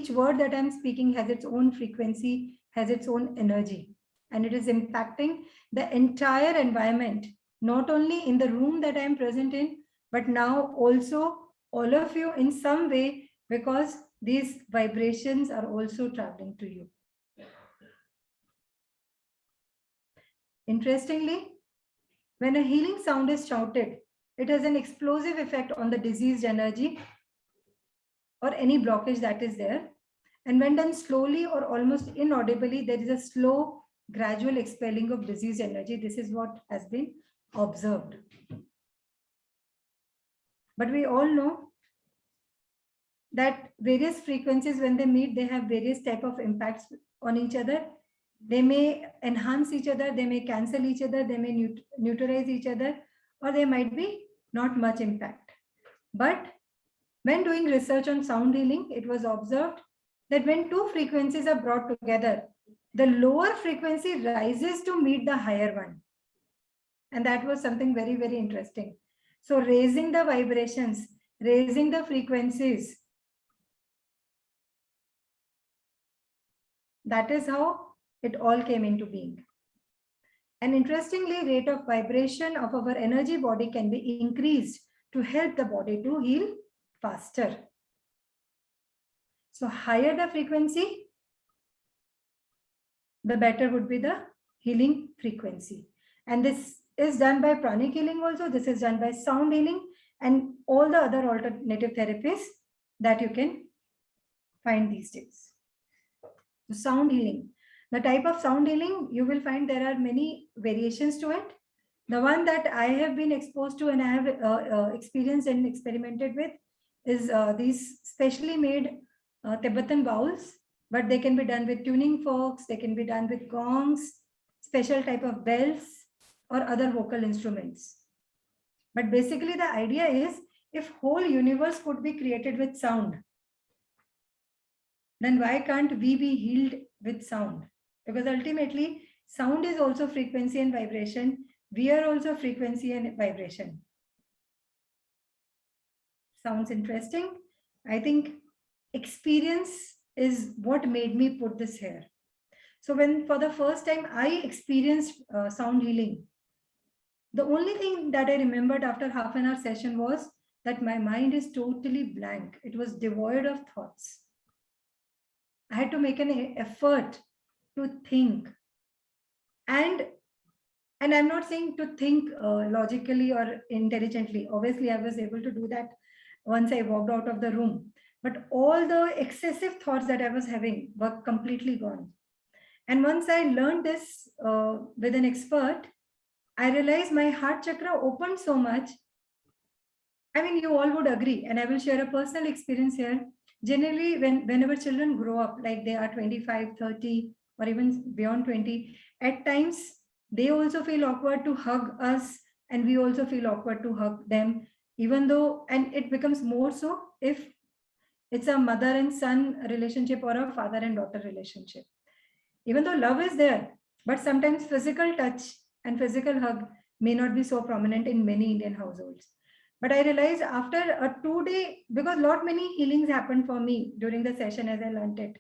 word that I'm speaking has its own frequency, has its own energy, and it is impacting the entire environment, not only in the room that I'm present in, but now also all of you in some way, because these vibrations are also traveling to you. Interestingly, when a healing sound is shouted, it has an explosive effect on the diseased energy or any blockage that is there. And when done slowly or almost inaudibly, there is a slow, gradual expelling of diseased energy. This is what has been observed. But we all know that various frequencies, when they meet, they have various type of impacts on each other. They may enhance each other, they may cancel each other, they may neutralize each other, or there might be not much impact. But when doing research on sound healing, it was observed that when two frequencies are brought together, the lower frequency rises to meet the higher one. And that was something very, very interesting. So raising the vibrations, raising the frequencies, that is how it all came into being. And interestingly, rate of vibration of our energy body can be increased to help the body to heal faster. So higher the frequency, the better would be the healing frequency. And this is done by pranic healing also. This is done by sound healing and all the other alternative therapies that you can find these days. So sound healing. The type of sound healing, you will find there are many variations to it. The one that I have been exposed to and I have experienced and experimented with is these specially made Tibetan bowls, but they can be done with tuning forks, they can be done with gongs, special type of bells, or other vocal instruments. But basically the idea is, if whole universe could be created with sound, then why can't we be healed with sound? Because ultimately, sound is also frequency and vibration. We are also frequency and vibration. Sounds interesting. I think experience is what made me put this here. So when for the first time I experienced sound healing, the only thing that I remembered after half an hour session was that my mind is totally blank. It was devoid of thoughts. I had to make an effort to think. And I'm not saying to think logically or intelligently. Obviously, I was able to do that once I walked out of the room. But all the excessive thoughts that I was having were completely gone. And once I learned this with an expert, I realized my heart chakra opened so much I mean, you all would agree, and I will share a personal experience here. Generally, whenever children grow up, like they are 25, 30, or even beyond 20, at times they also feel awkward to hug us, and we also feel awkward to hug them, even though, and it becomes more so if it's a mother and son relationship or a father and daughter relationship. Even though love is there, but sometimes physical touch and physical hug may not be so prominent in many Indian households. But I realized after a 2 day, because lot many healings happened for me during the session as I learned it,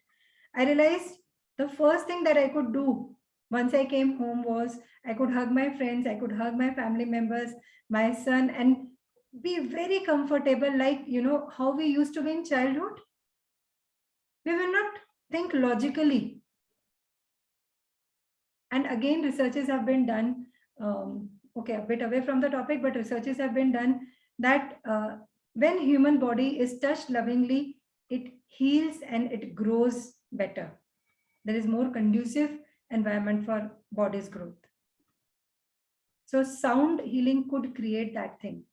I realized the first thing that I could do once I came home was I could hug my friends, I could hug my family members, my son, and be very comfortable, like, you know, how we used to be in childhood. We will not think logically. And again, researches have been done, okay, a bit away from the topic, but researches have been done that when human body is touched lovingly, it heals and it grows better. There is more conducive environment for body's growth. So sound healing could create that thing.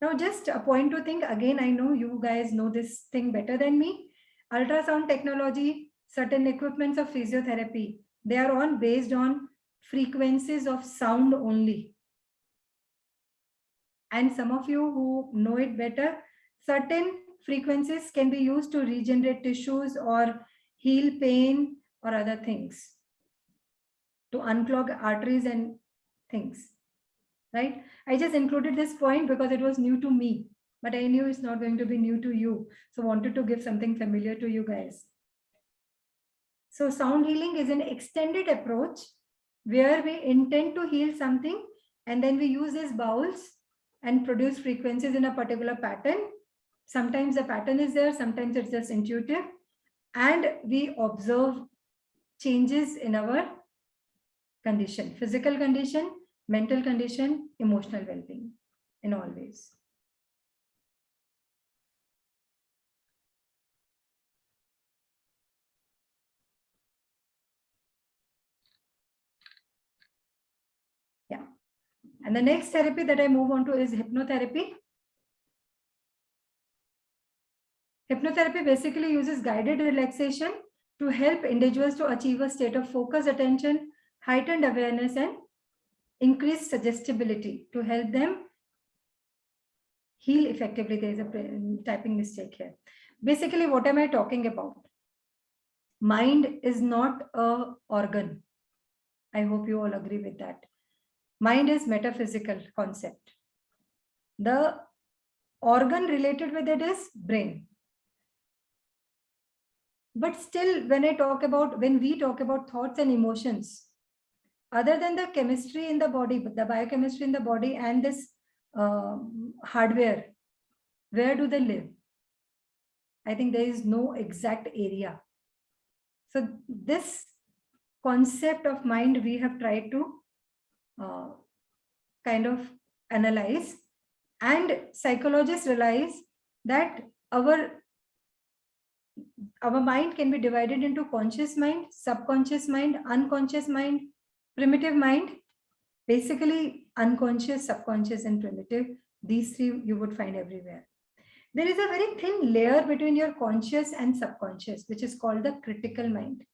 Now, just a point to think, again, I know you guys know this thing better than me. Ultrasound technology, certain equipments of physiotherapy, they are all based on frequencies of sound only. And some of you who know it better, certain frequencies can be used to regenerate tissues or heal pain or other things, to unclog arteries and things, right? I just included this point because it was new to me, but I knew it's not going to be new to you. So wanted to give something familiar to you guys. So sound healing is an extended approach where we intend to heal something and then we use these bowls and produce frequencies in a particular pattern. Sometimes the pattern is there, sometimes it's just intuitive, and we observe changes in our condition, physical condition, mental condition, emotional well-being in all ways. Yeah. And the next therapy that I move on to is hypnotherapy. Hypnotherapy basically uses guided relaxation to help individuals to achieve a state of focus, attention, heightened awareness, and increased suggestibility to help them heal effectively. There is a typing mistake here. Basically, what am I talking about? Mind is not an organ. I hope you all agree with that. Mind is metaphysical concept. The organ related with it is brain. But still, when we talk about thoughts and emotions, other than the chemistry in the body, the biochemistry in the body and this hardware, where do they live? I think there is no exact area. So this concept of mind we have tried to kind of analyze, and psychologists realize that our mind can be divided into conscious mind, subconscious mind, unconscious mind, primitive mind. Basically, unconscious, subconscious, and primitive, these three you would find everywhere. There is a very thin layer between your conscious and subconscious, which is called the critical mind.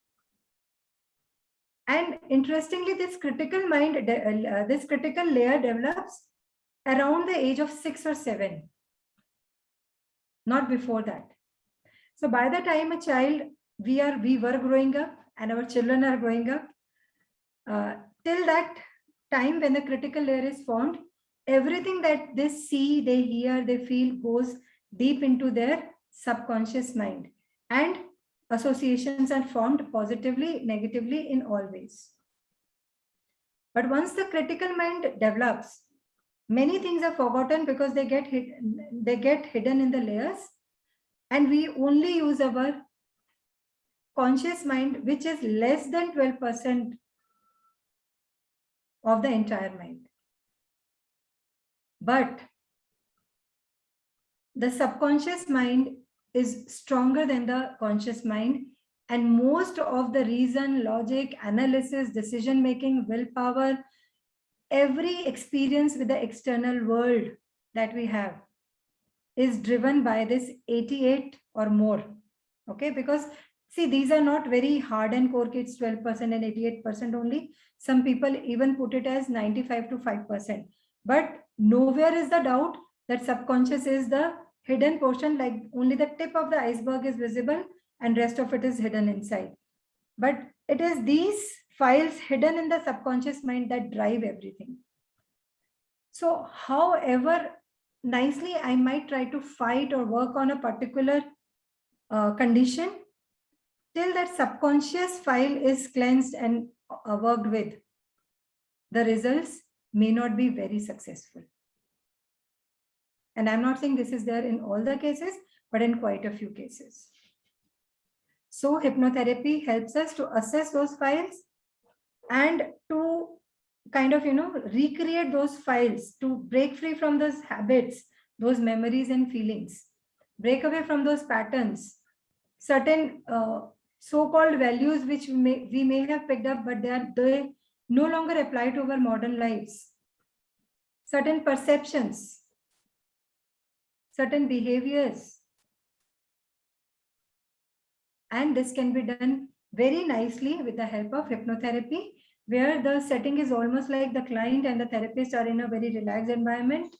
And interestingly, this critical layer develops around the age of 6 or 7, not before that. So by the time a child, we were growing up and our children are growing up, till that time when the critical layer is formed, everything that they see, they hear, they feel goes deep into their subconscious mind, and associations are formed positively, negatively, in all ways. But once the critical mind develops, many things are forgotten because they get hidden in the layers, and we only use our conscious mind, which is less than 12% of the entire mind. But the subconscious mind is stronger than the conscious mind, and most of the reason, logic, analysis, decision making, willpower, every experience with the external world that we have is driven by this 88 or more. Okay, because see, these are not very hard and core kids, 12% and 88% only. Some people even put it as 95 to 5%. But nowhere is the doubt that subconscious is the hidden portion, like only the tip of the iceberg is visible and rest of it is hidden inside. But it is these files hidden in the subconscious mind that drive everything. So however nicely I might try to fight or work on a particular condition, till that subconscious file is cleansed and worked with, the results may not be very successful. And I'm not saying this is there in all the cases, but in quite a few cases. So hypnotherapy helps us to assess those files and to kind of, recreate those files, to break free from those habits, those memories and feelings, break away from those patterns, certain so-called values which we may have picked up, but they no longer apply to our modern lives, certain perceptions, certain behaviors. And this can be done very nicely with the help of hypnotherapy, where the setting is almost like the client and the therapist are in a very relaxed environment.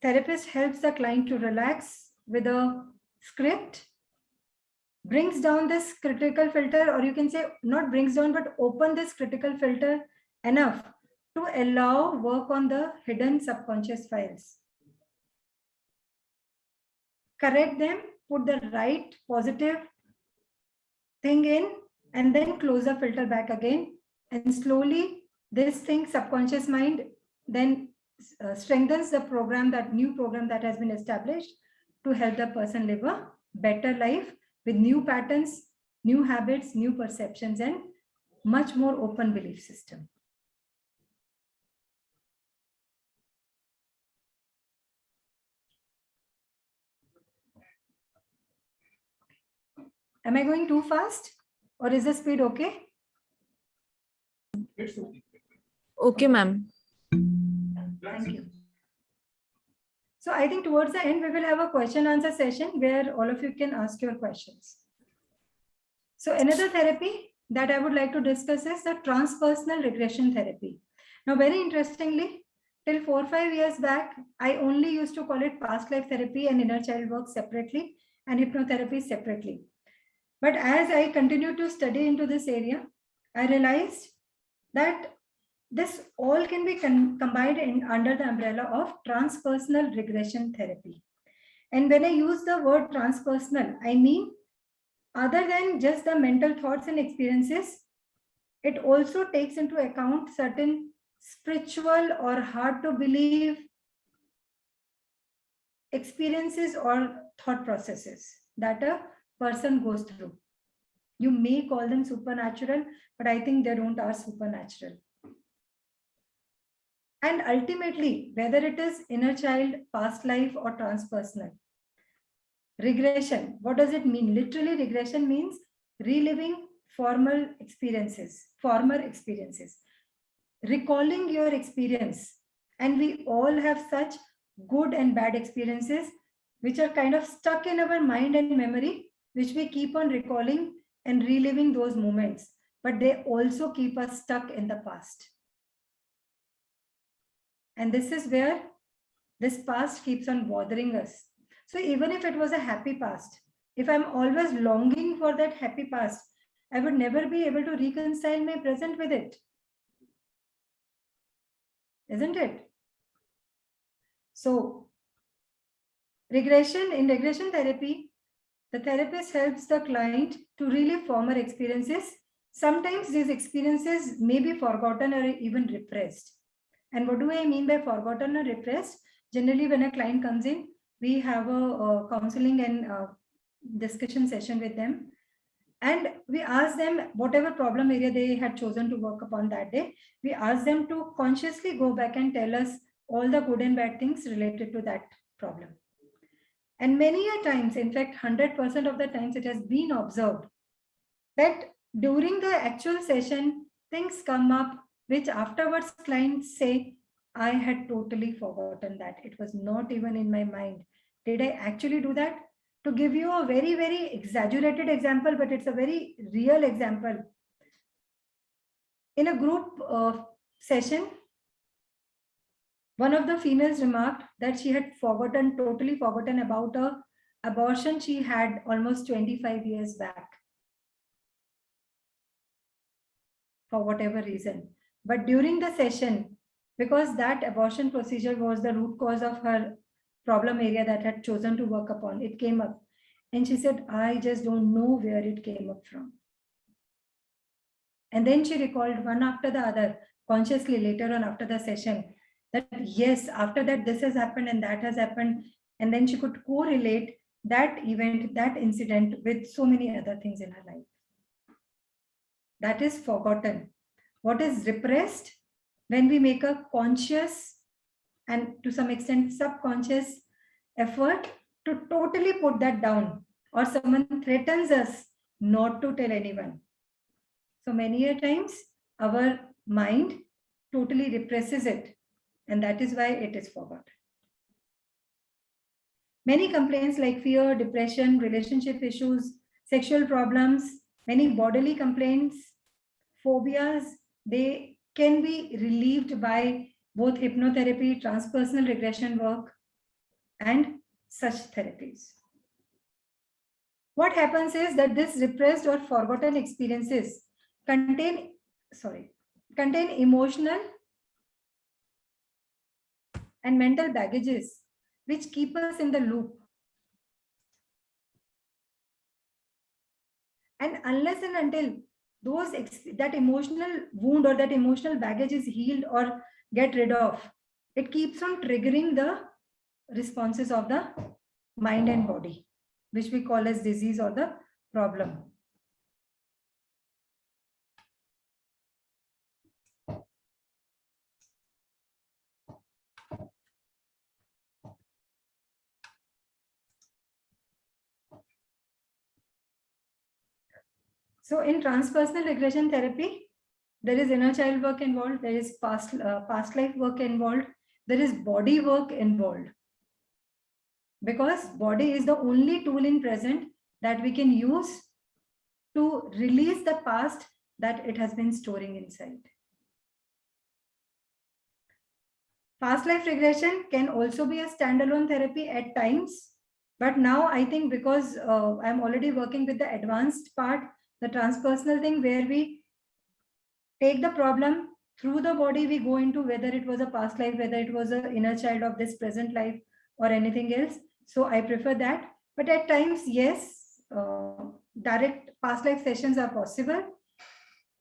Therapist helps the client to relax with a script, brings down this critical filter, or you can say not brings down, but open this critical filter enough to allow work on the hidden subconscious files. Correct them, put the right positive thing in, and then close the filter back again. And slowly this thing, subconscious mind, then strengthens the program, that new program that has been established to help the person live a better life with new patterns, new habits, new perceptions, and much more open belief system. Am I going too fast, or is the speed okay? Okay, ma'am. Thank you. So I think towards the end, we will have a question answer session where all of you can ask your questions. So another therapy that I would like to discuss is the transpersonal regression therapy. Now, very interestingly, till 4 or 5 years back, I only used to call it past life therapy and inner child work separately and hypnotherapy separately. But as I continued to study into this area, I realized that this all can be combined under the umbrella of transpersonal regression therapy. And when I use the word transpersonal, I mean other than just the mental thoughts and experiences, it also takes into account certain spiritual or hard to believe experiences or thought processes that a person goes through. You may call them supernatural, but I think they don't are supernatural. And ultimately, whether it is inner child, past life, or transpersonal, regression, what does it mean? Literally, regression means reliving former experiences, recalling your experience. And we all have such good and bad experiences which are kind of stuck in our mind and memory, which we keep on recalling and reliving those moments, but they also keep us stuck in the past. And this is where this past keeps on bothering us. So even if it was a happy past, if I'm always longing for that happy past, I would never be able to reconcile my present with it. Isn't it? So in regression therapy, the therapist helps the client to relive former experiences. Sometimes these experiences may be forgotten or even repressed. And what do I mean by forgotten or repressed? Generally, when a client comes in, we have a counseling and discussion session with them. And we ask them whatever problem area they had chosen to work upon that day, we ask them to consciously go back and tell us all the good and bad things related to that problem. And many a times, in fact, 100% of the times it has been observed that during the actual session, things come up which afterwards clients say, I had totally forgotten that. It was not even in my mind. Did I actually do that? To give you a very, very exaggerated example, but it's a very real example. In a group session, one of the females remarked that she had totally forgotten about a abortion she had almost 25 years back, for whatever reason. But during the session, because that abortion procedure was the root cause of her problem area that had chosen to work upon, it came up. And she said, I just don't know where it came up from. And then she recalled one after the other, consciously later on after the session, that yes, after that, this has happened and that has happened. And then she could correlate that event, that incident with so many other things in her life. That is forgotten. What is repressed? When we make a conscious and to some extent subconscious effort to totally put that down, or someone threatens us not to tell anyone. So many a times our mind totally represses it, and that is why it is forgotten. Many complaints like fear, depression, relationship issues, sexual problems, many bodily complaints, phobias, they can be relieved by both hypnotherapy, transpersonal regression work, and such therapies. What happens is that this repressed or forgotten experiences contain emotional and mental baggages which keep us in the loop. And unless and until that emotional wound or that emotional baggage is healed or get rid of, it keeps on triggering the responses of the mind and body, which we call as disease or the problem. So in transpersonal regression therapy, there is inner child work involved, there is past life work involved, there is body work involved. Because body is the only tool in present that we can use to release the past that it has been storing inside. Past life regression can also be a standalone therapy at times. But now I think because I'm already working with the advanced part, the transpersonal thing, where we take the problem through the body, we go into whether it was a past life, whether it was an inner child of this present life or anything else. So I prefer that. But at times, yes, direct past life sessions are possible.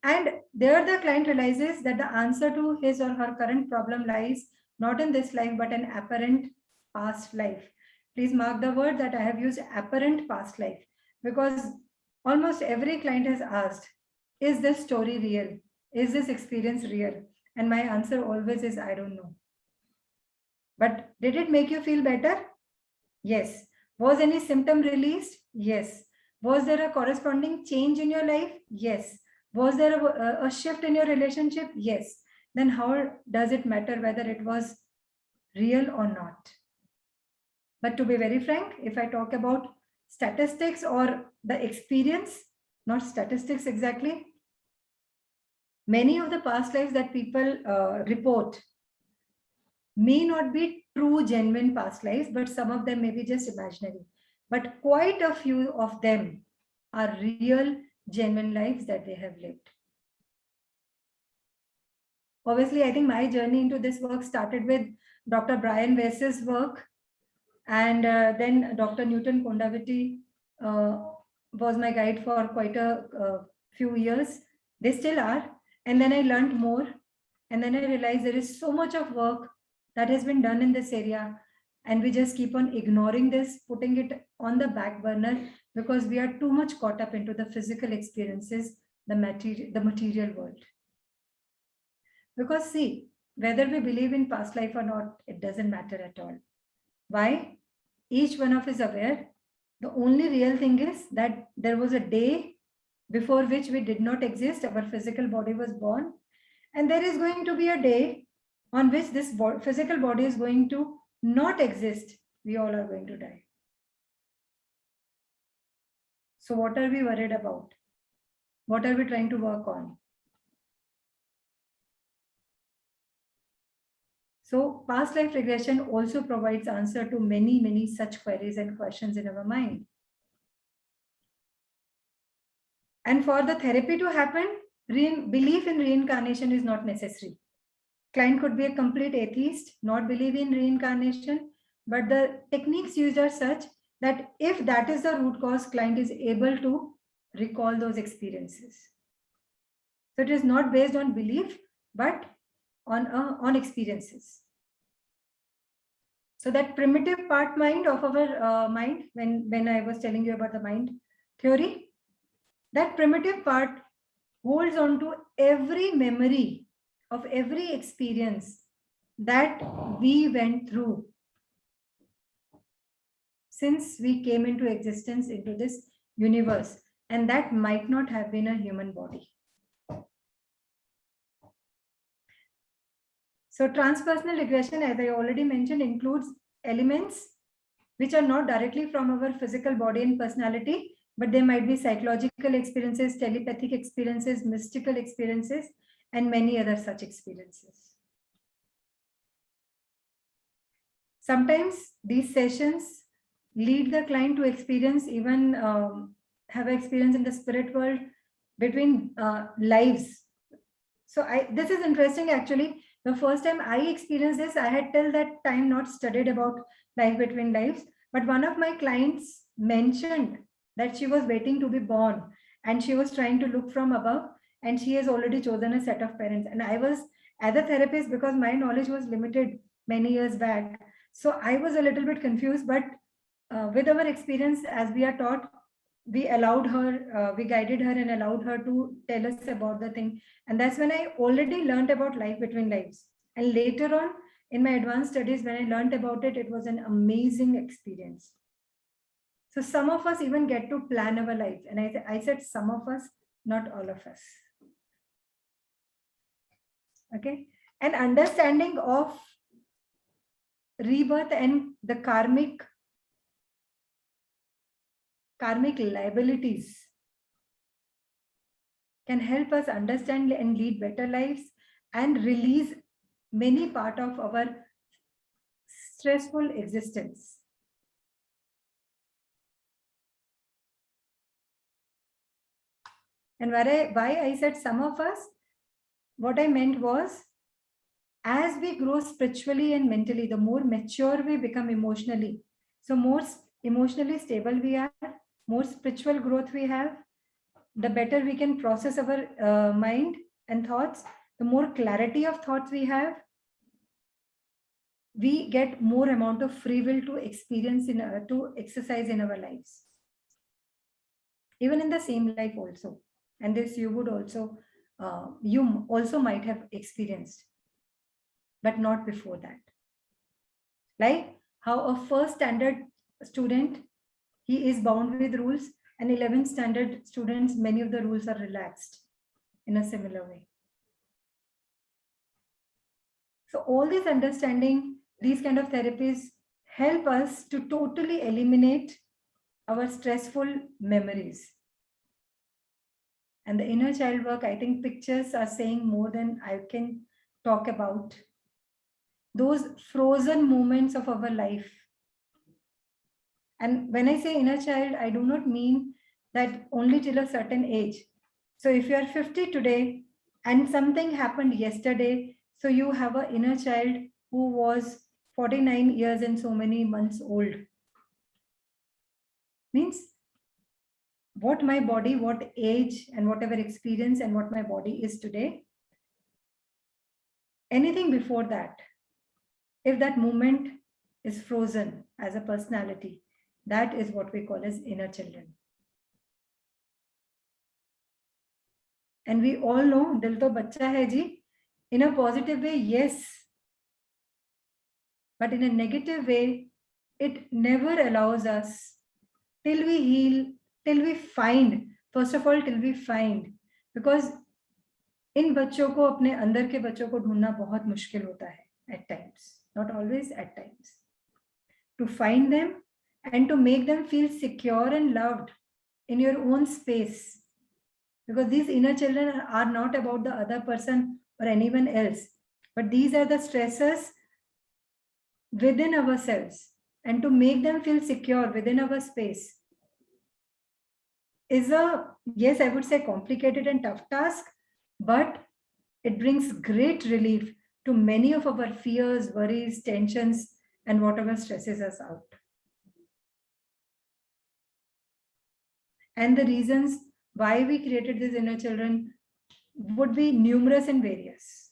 And there the client realizes that the answer to his or her current problem lies not in this life, but an apparent past life. Please mark the word that I have used apparent past life, because almost every client has asked, is this story real? Is this experience real? And my answer always is, I don't know. But did it make you feel better? Yes. Was any symptom released? Yes. Was there a corresponding change in your life? Yes. Was there a shift in your relationship? Yes. Then how does it matter whether it was real or not? But to be very frank, if I talk about statistics or the experience, not statistics exactly, many of the past lives that people report may not be true, genuine past lives, but some of them may be just imaginary. But quite a few of them are real, genuine lives that they have lived. Obviously, I think my journey into this work started with Dr. Brian Weiss's work, and then Dr. Newton Kondaviti was my guide for quite a few years. They still are. And then I learned more. And then I realized there is so much of work that has been done in this area. And we just keep on ignoring this, putting it on the back burner because we are too much caught up into the physical experiences, the material world. Because see, whether we believe in past life or not, it doesn't matter at all. Why? Each one of us is aware. The only real thing is that there was a day before which we did not exist. Our physical body was born. And there is going to be a day on which this physical body is going to not exist. We all are going to die. So what are we worried about? What are we trying to work on? So past life regression also provides answer to many such queries and questions in our mind. And for the therapy to happen, belief in reincarnation is not necessary. Client could be a complete atheist, not believe in reincarnation, but the techniques used are such that if that is the root cause, client is able to recall those experiences. So it is not based on belief, but on experiences. So that primitive part mind of our mind, when I was telling you about the mind theory, that primitive part holds on to every memory of every experience that we went through since we came into existence into this universe, and that might not have been a human body. So transpersonal regression, as I already mentioned, includes elements which are not directly from our physical body and personality, but they might be psychological experiences, telepathic experiences, mystical experiences, and many other such experiences. Sometimes these sessions lead the client to experience even have experience in the spirit world between lives. So this is interesting actually. The first time I experienced this, I had till that time not studied about life between lives, but one of my clients mentioned that she was waiting to be born and she was trying to look from above, and she has already chosen a set of parents. And I was, as a therapist, because my knowledge was limited many years back, so I was a little bit confused, but with our experience, as we are taught, we allowed her, we guided her and allowed her to tell us about the thing. And that's when I already learned about life between lives. And later on in my advanced studies, when I learned about it, it was an amazing experience. So some of us even get to plan our lives. And I said some of us, not all of us. Okay. And understanding of rebirth and the karmic liabilities can help us understand and lead better lives and release many part of our stressful existence. And why I said some of us, what I meant was, as we grow spiritually and mentally, the more mature we become emotionally. So more emotionally stable we are, more spiritual growth we have, the better we can process our mind and thoughts, the more clarity of thoughts we have, we get more amount of free will to experience to exercise in our lives. Even in the same life also. And this you would also, you also might have experienced, but not before that. Like how a first standard student, he is bound with rules, and 11th standard students, many of the rules are relaxed in a similar way. So all this understanding, these kind of therapies help us to totally eliminate our stressful memories. And the inner child work, I think pictures are saying more than I can talk about. Those frozen moments of our life. And when I say inner child, I do not mean that only till a certain age. So if you are 50 today and something happened yesterday, so you have an inner child who was 49 years and so many months old. Means what my body, what age and whatever experience and what my body is today, anything before that, if that moment is frozen as a personality, that is what we call as inner children. And we all know, dil to bachcha hai ji, in a positive way, yes. But in a negative way, it never allows us till we heal, till we find, first of all, till we find. Because इन बच्चों को, अपने अंदर के बच्चों को ढूंढना बहुत मुश्किल होता है at times, not always, at times. To find them and to make them feel secure and loved in your own space. Because these inner children are not about the other person or anyone else, but these are the stressors within ourselves. And to make them feel secure within our space is a, yes, I would say complicated and tough task, but it brings great relief to many of our fears, worries, tensions, and whatever stresses us out. And the reasons why we created these inner children would be numerous and various.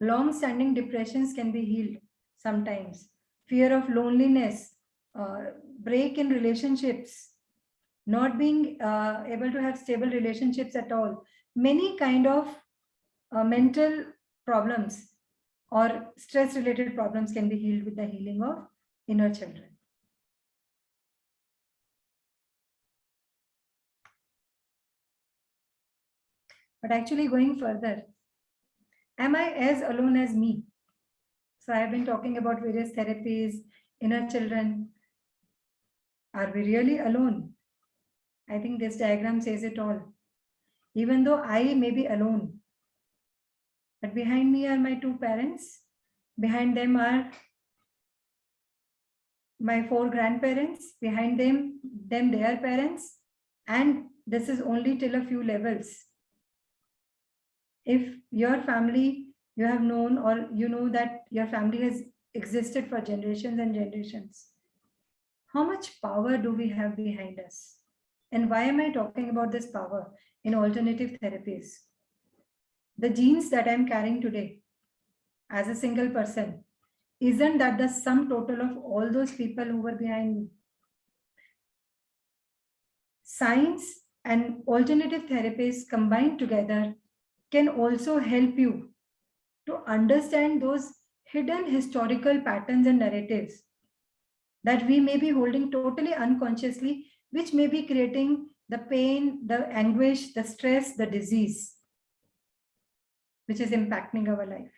Long-standing depressions can be healed sometimes. Fear of loneliness, break in relationships, not being able to have stable relationships at all. Many kind of mental problems or stress-related problems can be healed with the healing of inner children. But actually going further, am I as alone as me? So I have been talking about various therapies, inner children. Are we really alone? I think this diagram says it all. Even though I may be alone, but behind me are my two parents. Behind them are my 4 grandparents. Behind them their parents. And this is only till a few levels. If your family, you have known, or you know that your family has existed for generations and generations, how much power do we have behind us? And why am I talking about this power in alternative therapies? The genes that I'm carrying today as a single person, isn't that the sum total of all those people who were behind me? Science and alternative therapies combined together can also help you to understand those hidden historical patterns and narratives that we may be holding totally unconsciously, which may be creating the pain, the anguish, the stress, the disease, which is impacting our life.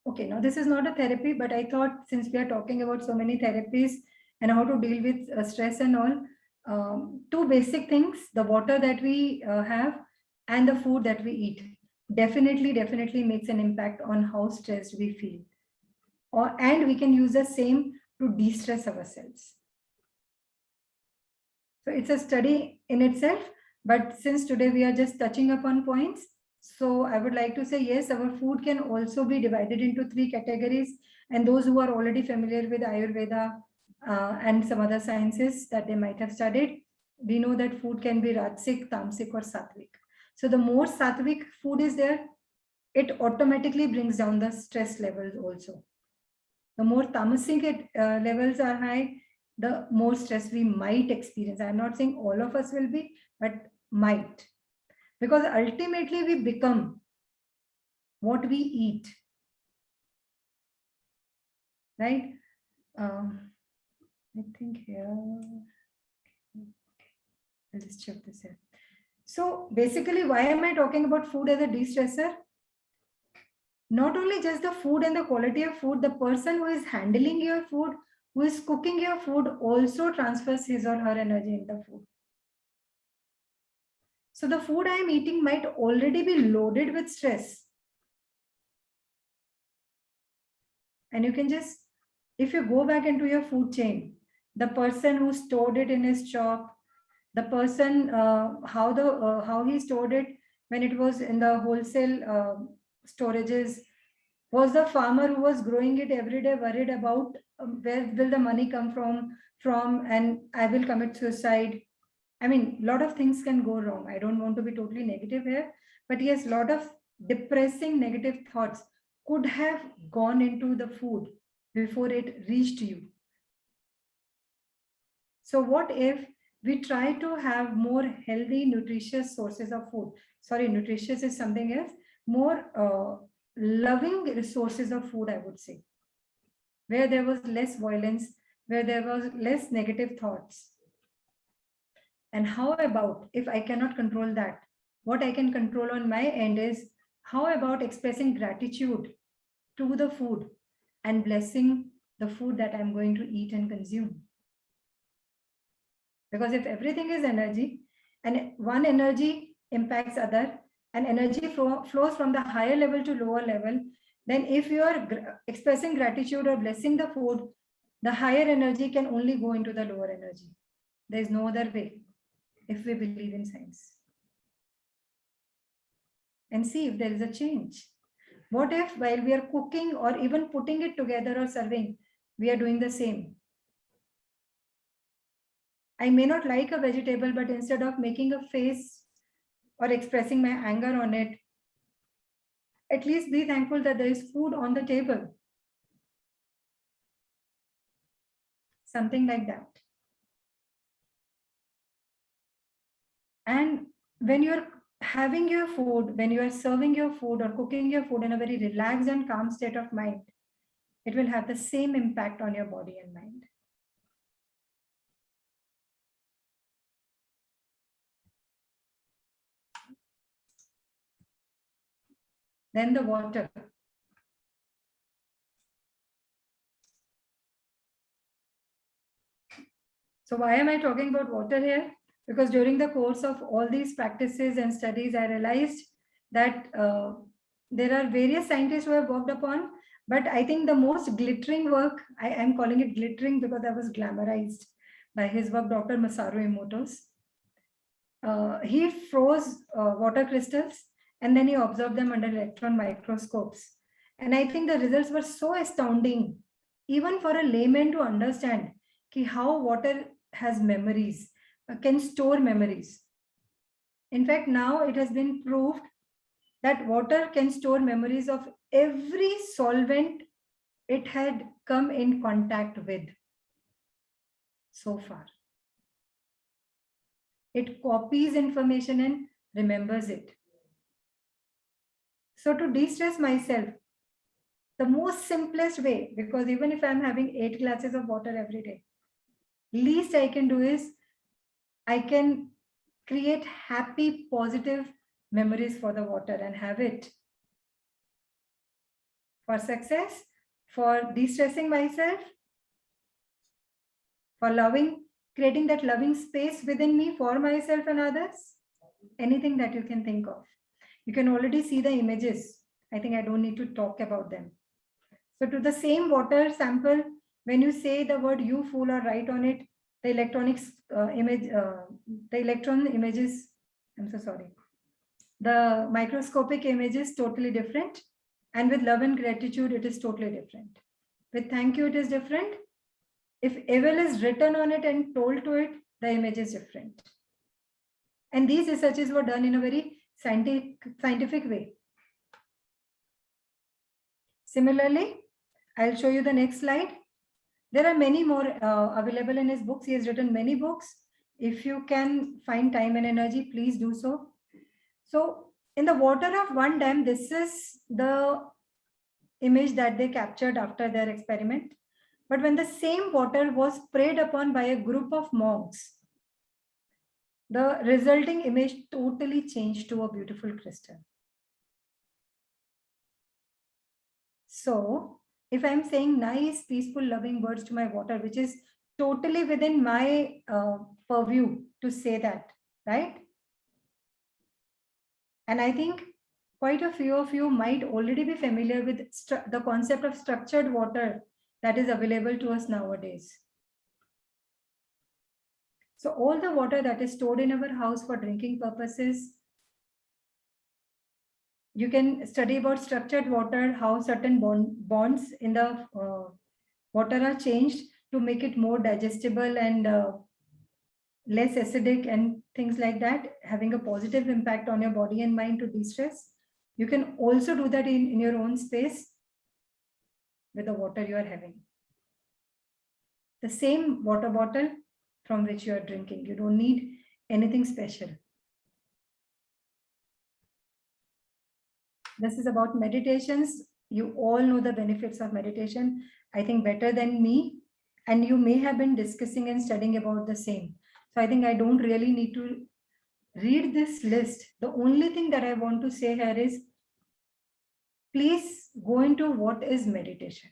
Okay, now this is not a therapy, but I thought since we are talking about so many therapies and how to deal with stress and all, two basic things: the water that we have and the food that we eat definitely makes an impact on how stressed we feel. And we can use the same to de-stress ourselves. So it's a study in itself, but since today we are just touching upon points, so I would like to say, yes, our food can also be divided into 3 categories. And those who are already familiar with Ayurveda and some other sciences that they might have studied, we know that food can be Rajasic, Tamasic, or Sattvic. So the more Sattvic food is there, it automatically brings down the stress levels also. The more Tamasic levels are high, the more stress we might experience. I'm not saying all of us will be, but might. Because ultimately we become what we eat, right? I think here, I'll just check this here. So basically, why am I talking about food as a de-stressor? Not only just the food and the quality of food, the person who is handling your food, who is cooking your food, also transfers his or her energy in the food. So the food I am eating might already be loaded with stress. And you can just, if you go back into your food chain, the person who stored it in his shop, the person, how he stored it when it was in the wholesale storages, was the farmer who was growing it every day worried about where will the money come from, and I will commit suicide. I mean, a lot of things can go wrong. I don't want to be totally negative here, but yes, a lot of depressing negative thoughts could have gone into the food before it reached you. So what if we try to have more healthy, nutritious sources of food. Sorry, nutritious is something else. More loving sources of food, I would say, where there was less violence, where there was less negative thoughts. And how about if I cannot control that? What I can control on my end is how about expressing gratitude to the food and blessing the food that I'm going to eat and consume. Because if everything is energy and one energy impacts other and energy flows from the higher level to lower level, then if you are expressing gratitude or blessing the food, the higher energy can only go into the lower energy. There is no other way if we believe in science. And see if there is a change. What if while we are cooking or even putting it together or serving, we are doing the same? I may not like a vegetable, but instead of making a face or expressing my anger on it, at least be thankful that there is food on the table. Something like that. And when you're having your food, when you are serving your food or cooking your food in a very relaxed and calm state of mind, it will have the same impact on your body and mind. Then the water. So why am I talking about water here? Because during the course of all these practices and studies, I realized that there are various scientists who have worked upon, but I think the most glittering work, I am calling it glittering because I was glamorized by his work, Dr. Masaru Emoto's. He froze water crystals and then he observed them under electron microscopes. And I think the results were so astounding, even for a layman to understand how water has memories, can store memories. In fact, now it has been proved that water can store memories of every solvent it had come in contact with so far. It copies information and remembers it. So to de-stress myself, the most simplest way, because even if I'm having 8 glasses of water every day, least I can do is I can create happy, positive memories for the water and have it for success, for de-stressing myself, for loving, creating that loving space within me for myself and others, anything that you can think of. You can already see the images. I think I don't need to talk about them. So to the same water sample, when you say the word "you fool" or write on it, the electronics the electron images, I'm so sorry. The microscopic image is totally different. And with love and gratitude, it is totally different. With thank you, it is different. If evil is written on it and told to it, the image is different. And these researches were done in a very scientific way. Similarly, I'll show you the next slide. There are many more available in his books. He has written many books. If you can find time and energy, please do so. So in the water of one dam, this is the image that they captured after their experiment. But when the same water was sprayed upon by a group of monks, the resulting image totally changed to a beautiful crystal. So if I'm saying nice, peaceful, loving words to my water, which is totally within my purview to say that, right? And I think quite a few of you might already be familiar with the concept of structured water that is available to us nowadays. So all the water that is stored in our house for drinking purposes, you can study about structured water, how certain bonds in the water are changed to make it more digestible and less acidic and things like that, having a positive impact on your body and mind to de-stress. You can also do that in your own space with the water you are having. The same water bottle from which you are drinking. You don't need anything special. This is about meditations. You all know the benefits of meditation, I think better than me. And you may have been discussing and studying about the same. So I think I don't really need to read this list. The only thing that I want to say here is, please go into what is meditation.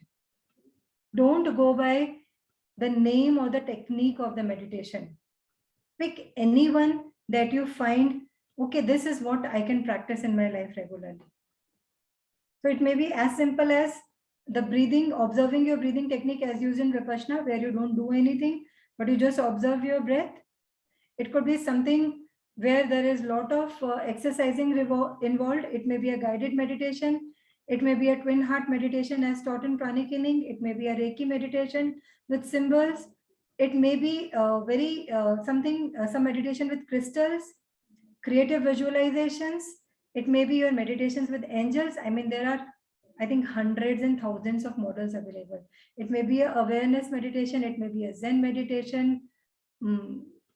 Don't go by the name or the technique of the meditation. Pick anyone that you find, okay, this is what I can practice in my life regularly. So it may be as simple as the breathing, observing your breathing technique as used in Vipassana, where you don't do anything, but you just observe your breath. It could be something where there is a lot of exercising involved. It may be a guided meditation. It may be a twin heart meditation as taught in Pranic Healing. It may be a Reiki meditation with symbols. It may be some meditation with crystals, creative visualizations. It may be your meditations with angels. I mean, there are, I think, hundreds and thousands of models available. It may be a awareness meditation. It may be a Zen meditation,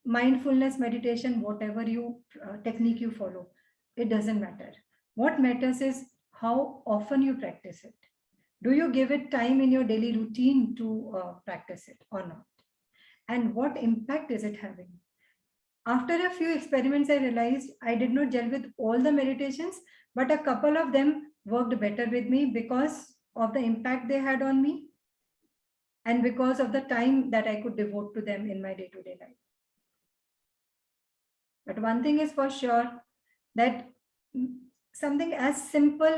mindfulness meditation, whatever technique you follow. It doesn't matter. What matters is how often you practice it. Do you give it time in your daily routine to practice it or not? And what impact is it having? After a few experiments, I realized I did not gel with all the meditations, but a couple of them worked better with me because of the impact they had on me and because of the time that I could devote to them in my day-to-day life. But one thing is for sure, that something as simple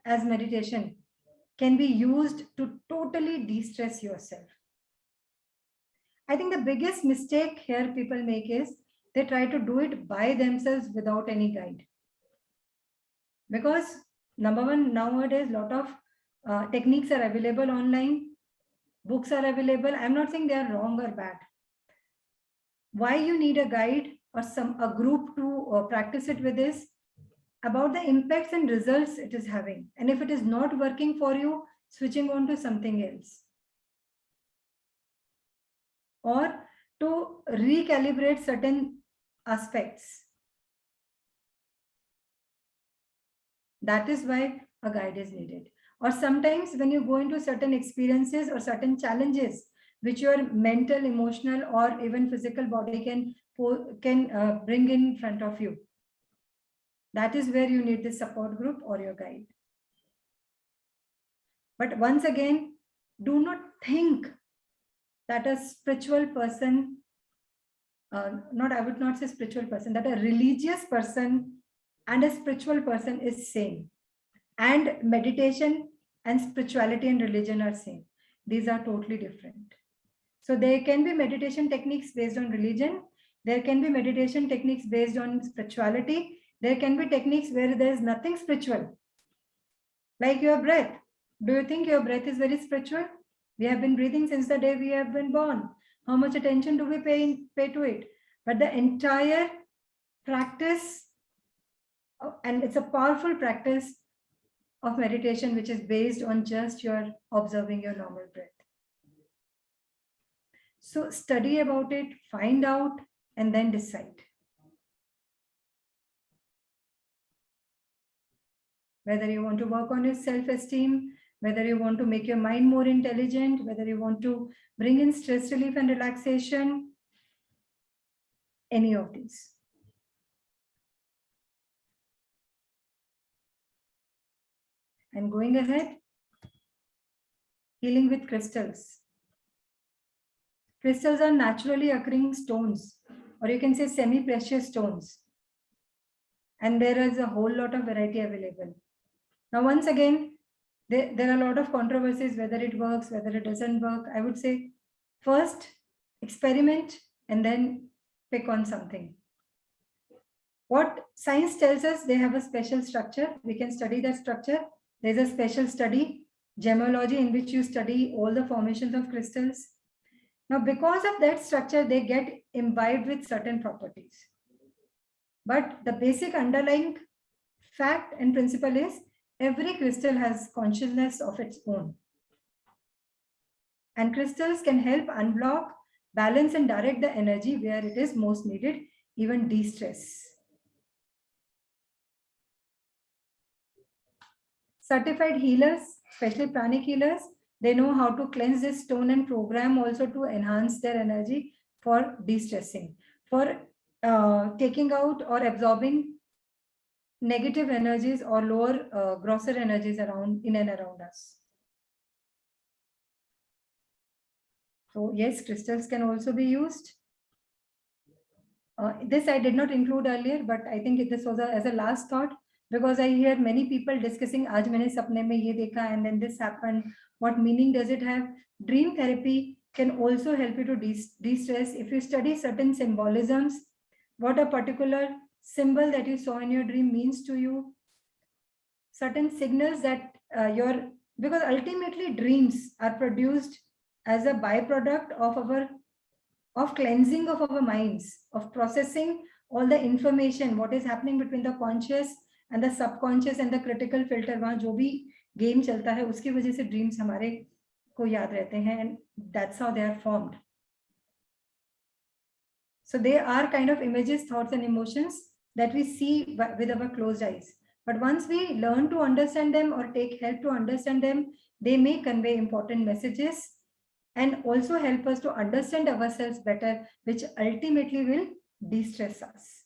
as meditation can be used to totally de-stress yourself. I think the biggest mistake here people make is they try to do it by themselves without any guide. Because number one, nowadays, a lot of techniques are available online, books are available. I'm not saying they are wrong or bad. Why you need a guide or a group to practice it with is about the impacts and results it is having. And if it is not working for you, switching on to something else. Or to recalibrate certain aspects. That is why a guide is needed. Or sometimes when you go into certain experiences or certain challenges, which your mental, emotional, or even physical body can bring in front of you. That is where you need the support group or your guide. But once again, do not think that a spiritual person, I would not say spiritual person, that a religious person and a spiritual person is same. And meditation and spirituality and religion are same. These are totally different. So there can be meditation techniques based on religion. There can be meditation techniques based on spirituality. There can be techniques where there is nothing spiritual. Like your breath. Do you think your breath is very spiritual? We have been breathing since the day we have been born. How much attention do we pay to it? But the entire practice, and it's a powerful practice of meditation, which is based on just your observing your normal breath. So study about it, find out, and then decide. Whether you want to work on your self-esteem, whether you want to make your mind more intelligent, whether you want to bring in stress relief and relaxation, any of these. And going ahead, healing with crystals. Crystals are naturally occurring stones, or you can say semi-precious stones. And there is a whole lot of variety available. Now, once again, there are a lot of controversies, whether it works, whether it doesn't work. I would say, first, experiment and then pick on something. What science tells us, they have a special structure. We can study that structure. There's a special study, gemology, in which you study all the formations of crystals. Now, because of that structure, they get imbibed with certain properties. But the basic underlying fact and principle is every crystal has consciousness of its own. And crystals can help unblock balance and direct the energy where it is most needed, even de-stress. Certified healers, especially pranic healers, they know how to cleanse this stone and program also to enhance their energy for de-stressing, for taking out or absorbing negative energies or lower grosser energies around in and around us. So yes, crystals can also be used. This I did not include earlier, but I think this was as a last thought, because I hear many people discussing, "Aaj maine sapne mein ye dekha and then this happened. What meaning does it have?" Dream therapy can also help you to de-stress. If you study certain symbolisms, what a particular symbol that you saw in your dream means to you, certain signals that because ultimately dreams are produced as a byproduct of cleansing of our minds, of processing all the information, what is happening between the conscious and the subconscious and the critical filter, वहाँ जो भी game चलता है उसकी वजह से dreams हमारे को याद रहते हैं, and that's how they are formed. So they are kind of images, thoughts and emotions that we see with our closed eyes. But once we learn to understand them or take help to understand them, they may convey important messages and also help us to understand ourselves better, which ultimately will de-stress us.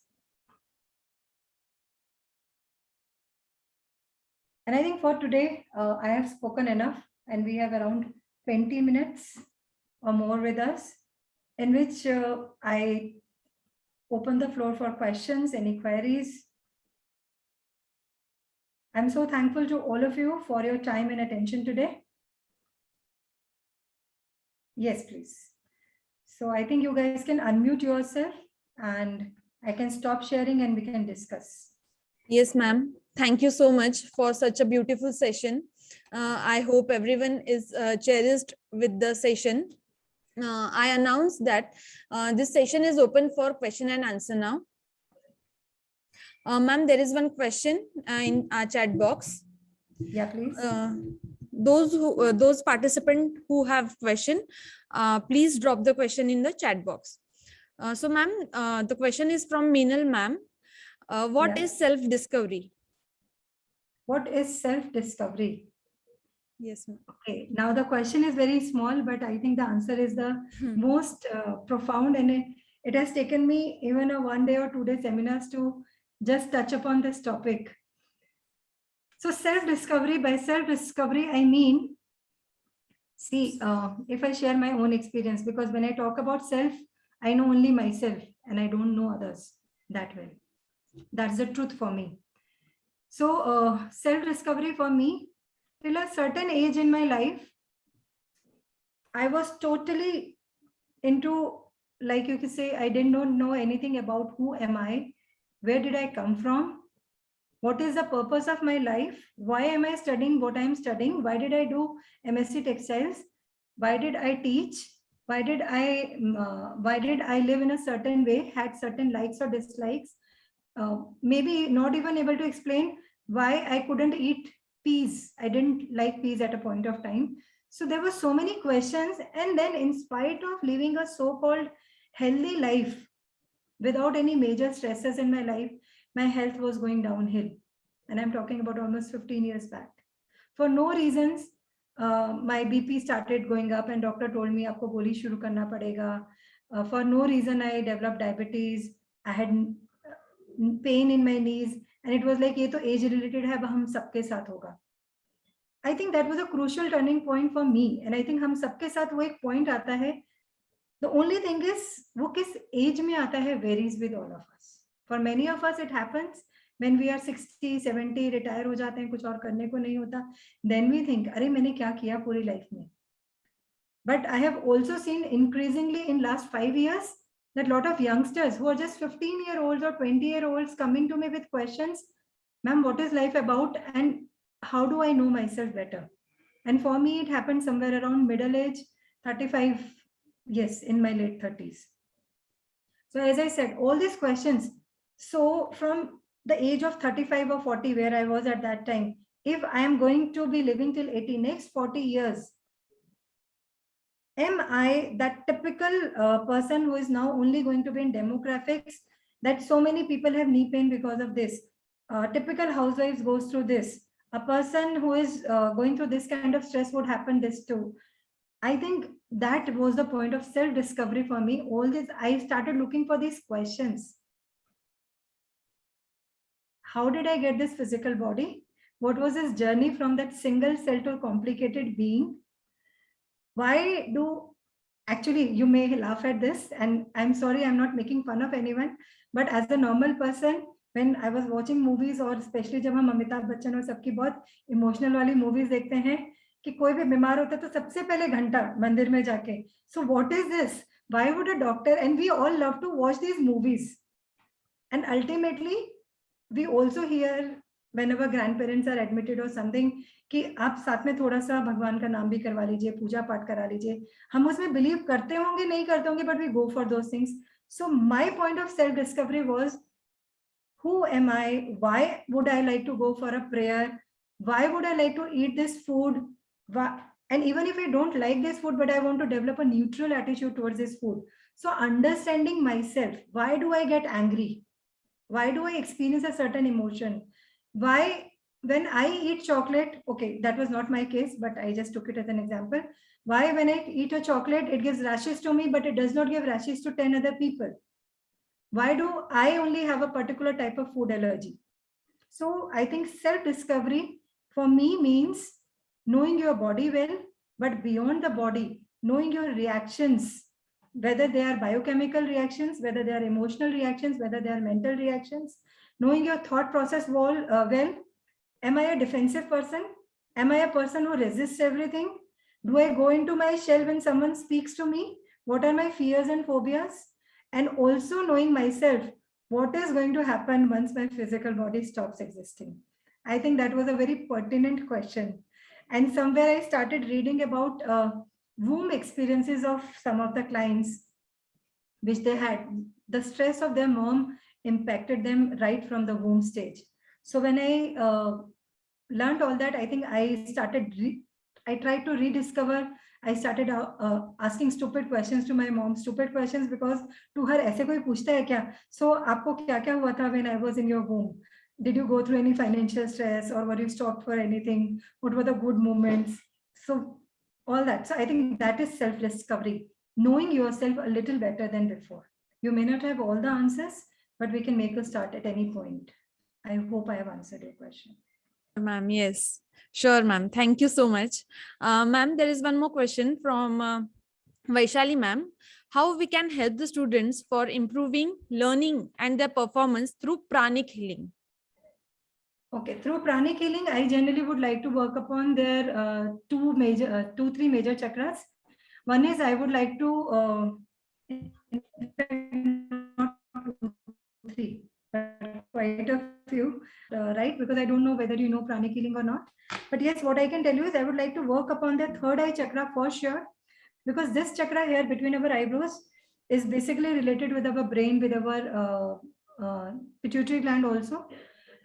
And I think for today, I have spoken enough, and we have around 20 minutes or more with us, in which I open the floor for questions, any queries. I'm so thankful to all of you for your time and attention today. Yes, please. So I think you guys can unmute yourself and I can stop sharing and we can discuss. Yes, ma'am. Thank you so much for such a beautiful session. I hope everyone is cherished with the session. I announce that this session is open for question and answer now. Ma'am, there is one question in our chat box. Yeah, please. Those participants who have question, please drop the question in the chat box. So, ma'am, the question is from Meenal, ma'am. What is self-discovery? What is self-discovery? Yes, ma'am. Okay, now the question is very small, but I think the answer is the most profound, and it has taken me even a 1 day or 2 day seminars to just touch upon this topic. So self-discovery, by self-discovery, I mean, see, if I share my own experience, because when I talk about self, I know only myself and I don't know others that well. That's the truth for me. So self-discovery for me, till a certain age in my life, I was totally into, like you could say, I did not know anything about who am I, where did I come from, what is the purpose of my life, why am I studying what I'm studying, why did I do MSc Textiles, why did I teach, why did I live in a certain way, had certain likes or dislikes, maybe not even able to explain why I couldn't eat peas. I didn't like peas at a point of time. So there were so many questions. And then in spite of living a so-called healthy life without any major stresses in my life, my health was going downhill. And I'm talking about almost 15 years back. For no reasons, my BP started going up and doctor told me, "Aapko goli shuru karna padega." For no reason, I developed diabetes. I had pain in my knees. And it was like, ये तो age related है, अब हम सबके साथ होगा. I think that was a crucial turning point for me. And I think हम सबके साथ वो एक point आता है. The only thing is, वो किस age में आता है varies with all of us. For many of us, it happens when we are 60, 70, retire हो जाते हैं, कुछ और करने को नहीं होता. Then we think, अरे मैंने क्या किया पूरी life में. But I have also seen increasingly in last 5 years that a lot of youngsters who are just 15-year-olds or 20-year-olds coming to me with questions, "Ma'am, what is life about and how do I know myself better?" And for me, it happened somewhere around middle age, 35, yes, in my late 30s. So as I said, all these questions. So from the age of 35 or 40, where I was at that time, if I am going to be living till 80, next 40 years, Am I that typical person who is now only going to be in demographics, that so many people have knee pain because of this? Typical housewives goes through this. A person who is going through this kind of stress would happen this too. I think that was the point of self-discovery for me. All this, I started looking for these questions. How did I get this physical body? What was this journey from that single cell to complicated being? Why do, actually, you may laugh at this, and I'm sorry, I'm not making fun of anyone, but as a normal person, when I was watching movies, और especially जब हम अमिताभ बच्चन और सबकी बहुत emotional वाली movies देखते हैं कि कोई भी बीमार होता है तो सबसे पहले घंटा मंदिर में जाके, so what is this? Why would a doctor, and we all love to watch these movies, and ultimately we also hear whenever grandparents are admitted or something कि आप साथ में थोड़ा सा भगवान का नाम भी करवा लीजिए, पूजा पाठ करा लीजिए. हम उसमें बिलीव करते होंगे नहीं करते होंगे, but we go for those things. So my point of self discovery was, who am I? Why would I like to go for a prayer? Why would I like to eat this food? And even if I don't like this food, but I want to develop a neutral attitude towards this food. So understanding myself, why do I get angry? Why do I experience a certain emotion? Why, when I eat chocolate, okay, that was not my case, but I just took it as an example. Why, when I eat a chocolate, it gives rashes to me, but it does not give rashes to 10 other people? Why do I only have a particular type of food allergy? So I think self-discovery for me means knowing your body well, but beyond the body, knowing your reactions, whether they are biochemical reactions, whether they are emotional reactions, whether they are mental reactions, knowing your thought process well. Am I a defensive person? Am I a person who resists everything? Do I go into my shell when someone speaks to me? What are my fears and phobias? And also knowing myself, what is going to happen once my physical body stops existing? I think that was a very pertinent question. And somewhere I started reading about womb experiences of some of the clients, which they had. The stress of their mom impacted them right from the womb stage. So when I learned all that, I think I tried to rediscover. I started asking stupid questions to my mom, stupid questions, because to her, ऐसे कोई पूछता है क्या? So आपको क्या क्या हुआ था when I was in your womb? Did you go through any financial stress, or were you stopped for anything? What were the good moments? So all that. So I think that is self-discovery, knowing yourself a little better than before. You may not have all the answers, but we can make a start at any point. I hope I have answered your question. Ma'am, yes. Sure, ma'am. Thank you so much. Ma'am, there is one more question from Vaishali ma'am. How we can help the students for improving learning and their performance through pranic healing? Okay, through pranic healing, I generally would like to work upon their three major chakras. One is I would like to quite a few, right? Because I don't know whether you know pranic healing or not. But yes, what I can tell you is I would like to work upon the third eye chakra for sure, because this chakra here between our eyebrows is basically related with our brain, with our pituitary gland also.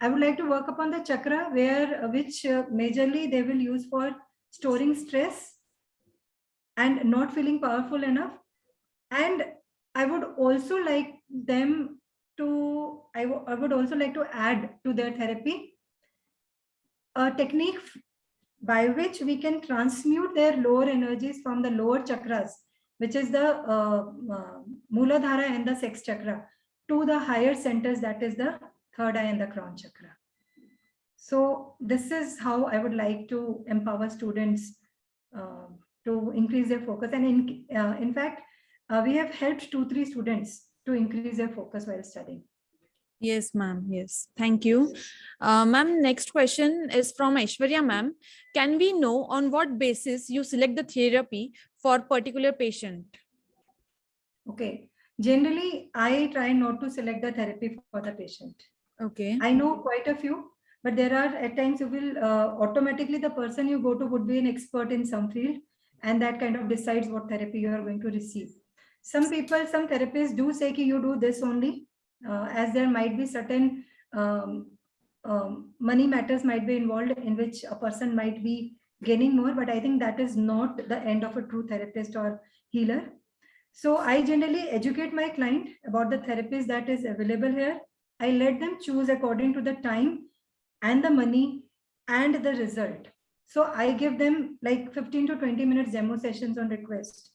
I would like to work upon the chakra which majorly they will use for storing stress and not feeling powerful enough. And I would also like them to, I would also like to add to their therapy a technique by which we can transmute their lower energies from the lower chakras, which is the Mooladhara and the sex chakra, to the higher centers, that is the third eye and the crown chakra. So this is how I would like to empower students to increase their focus. And in fact, we have helped 2-3 students to increase their focus while studying. Yes, ma'am. Yes. Thank you. Ma'am, next question is from Aishwarya ma'am. Can we know on what basis you select the therapy for particular patient? Okay. Generally, I try not to select the therapy for the patient. Okay. I know quite a few, but there are at times you will automatically the person you go to would be an expert in some field, and that kind of decides what therapy you are going to receive. Some therapists do say that you do this only, as there might be certain money matters might be involved in which a person might be gaining more, but I think that is not the end of a true therapist or healer. So I generally educate my client about the therapist that is available here. I let them choose according to the time and the money and the result. So I give them like 15 to 20 minutes demo sessions on request,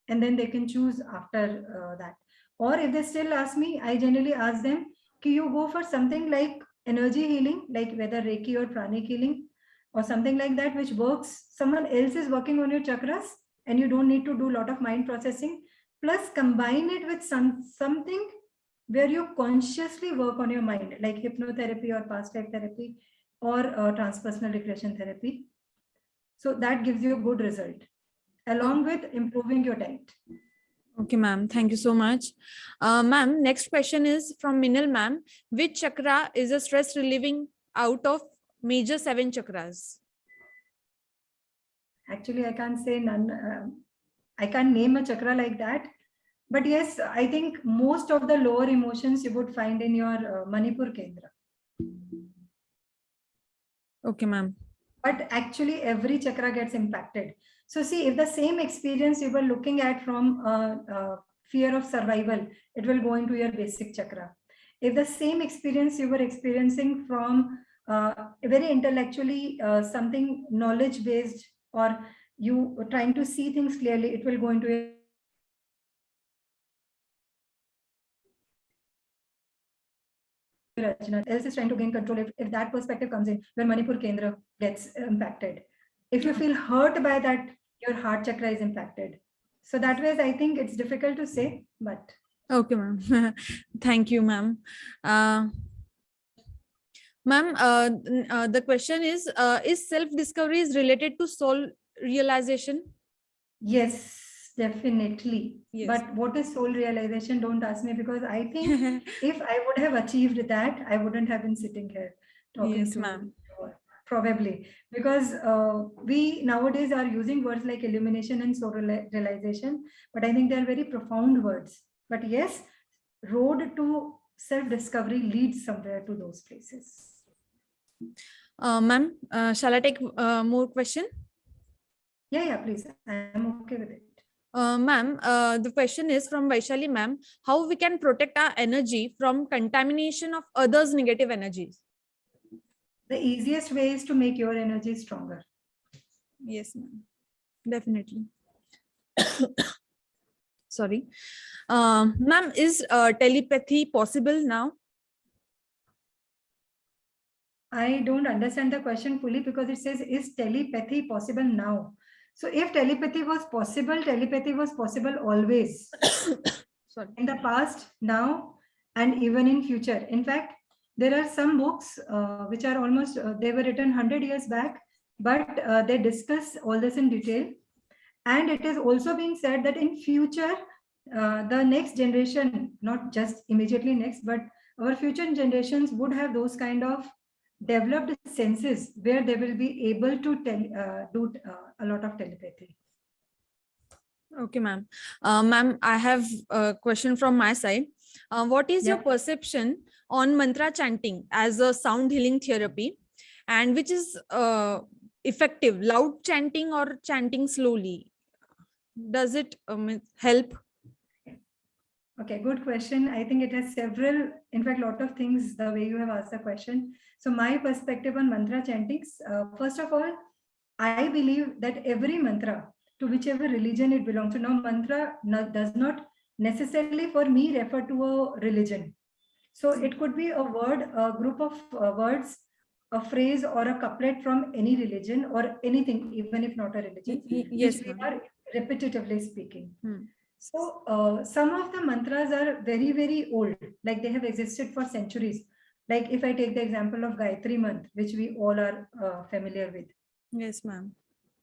and then they can choose after that. Or if they still ask me, I generally ask them, can you go for something like energy healing, like whether Reiki or pranic healing or something like that, which works, someone else is working on your chakras and you don't need to do a lot of mind processing, plus combine it with something where you consciously work on your mind, like hypnotherapy or past life therapy or transpersonal regression therapy. So that gives you a good result, along with improving your diet. Okay, ma'am. Thank you so much. Ma'am, next question is from Minal ma'am. Which chakra is a stress relieving out of major 7 chakras? Actually, I can't say none. I can't name a chakra like that. But yes, I think most of the lower emotions you would find in your Manipur Kendra. Okay, ma'am. But actually, every chakra gets impacted. So see, if the same experience you were looking at from fear of survival, it will go into your basic chakra. If the same experience you were experiencing from very intellectually something knowledge based, or you trying to see things clearly, it will go into your Rajna. Else is trying to gain control. If that perspective comes in, where Manipur Kendra gets impacted. If you feel hurt by that, your heart chakra is impacted. So that way, I think it's difficult to say, but. Okay, ma'am. Thank you, ma'am. Ma'am, the question is self-discovery is related to soul realization? Yes, definitely. Yes. But what is soul realization? Don't ask me, because I think if I would have achieved that, I wouldn't have been sitting here talking Yes, to ma'am. you. Probably because we nowadays are using words like illumination and soul realization, but I think they are very profound words. But yes, road to self-discovery leads somewhere to those places. Ma'am, shall I take more question? Yeah, please. I'm okay with it. Ma'am, the question is from Vaishali ma'am. How we can protect our energy from contamination of others' negative energies? The easiest way is to make your energy stronger. Yes, ma'am. Definitely. Sorry. Ma'am, is telepathy possible now? I don't understand the question fully, because it says, is telepathy possible now? So if telepathy was possible always. Sorry. In the past, now, and even in future. In fact, there are some books which are almost, they were written 100 years back, but they discuss all this in detail. And it is also being said that in future, the next generation, not just immediately next, but our future generations would have those kind of developed senses where they will be able to do a lot of telepathy. Okay, ma'am. Ma'am, I have a question from my side. What is your Yeah. perception on mantra chanting as a sound healing therapy, and which is effective, loud chanting or chanting slowly? Does it help? Okay, good question. I think it has several, in fact, a lot of things, the way you have asked the question. So my perspective on mantra chantings, first of all, I believe that every mantra, to whichever religion it belongs to, now mantra does not necessarily for me refer to a religion. So it could be a word, a group of words, a phrase or a couplet from any religion or anything, even if not a religion, Yes, which we ma'am. are repetitively speaking. Hmm. So some of the mantras are very, very old, like they have existed for centuries. Like if I take the example of Gayatri Mantra, which we all are familiar with. Yes, ma'am.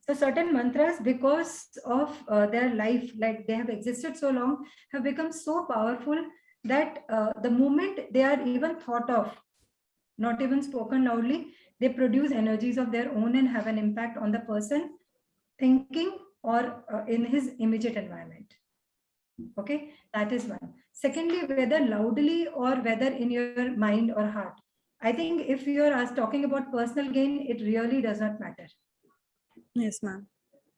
So certain mantras, because of their life, like they have existed so long, have become so powerful that the moment they are even thought of, not even spoken loudly, they produce energies of their own and have an impact on the person thinking or in his immediate environment. Okay, that is one. Secondly, whether loudly or whether in your mind or heart. I think if you are talking about personal gain, it really does not matter. Yes, ma'am.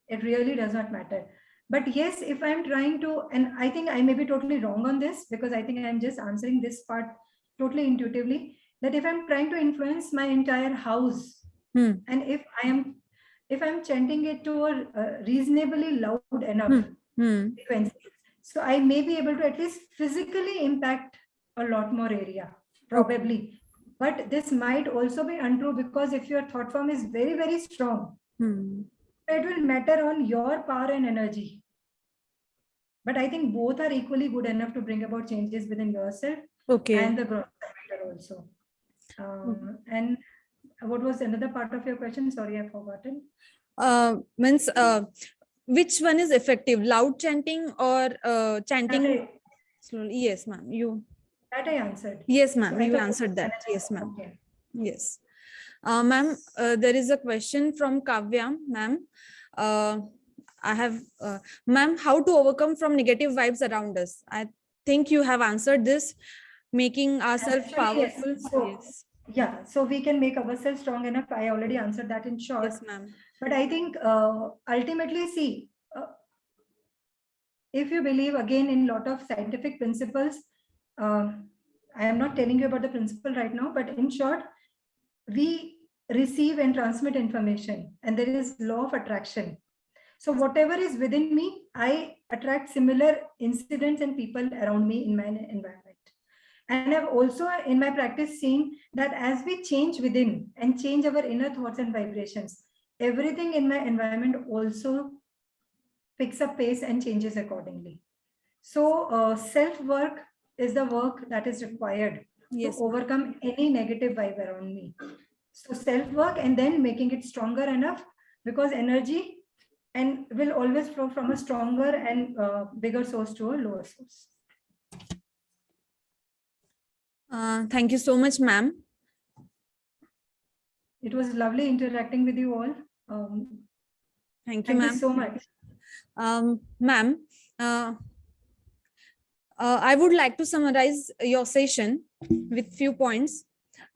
It really does not matter. But yes, if I'm trying to, and I think I may be totally wrong on this because I think I'm just answering this part totally intuitively, that if I'm trying to influence my entire house, Hmm. and if I'm chanting it to a reasonably loud enough Hmm. frequency, so I may be able to at least physically impact a lot more area, probably. But this might also be untrue because if your thought form is very, very strong, Hmm. it will matter on your power and energy. But I think both are equally good enough to bring about changes within yourself Okay. and the growth parameter also. And what was another part of your question? Sorry, I've forgotten. Means which one is effective, loud chanting or chanting slowly? Yes, ma'am. That I answered. Yes, So ma'am. I You thought answered that. Yes, ma'am. okay. Yes. Ma'am, there is a question from Kavya, ma'am. I have, ma'am, how to overcome from negative vibes around us? I think you have answered this, making ourselves Actually, yes. powerful. So Yes. yeah, so we can make ourselves strong enough. I already answered that in short. Yes, ma'am. But I think ultimately, see, if you believe again in lot of scientific principles, uh, I am not telling you about the principle right now, but in short, we receive and transmit information, and there is law of attraction. So whatever is within me, I attract similar incidents and people around me in my environment. And I've also in my practice seen that as we change within and change our inner thoughts and vibrations, everything in my environment also picks up pace and changes accordingly. So self work is the work that is required to Yes, ma'am. overcome any negative vibe around me. So self work and then making it stronger enough, because energy and will always flow from a stronger and bigger source to a lower source. Thank you so much, ma'am. It was lovely interacting with you all. Thank you, Thank you ma'am. so much. Ma'am, I would like to summarize your session with few points.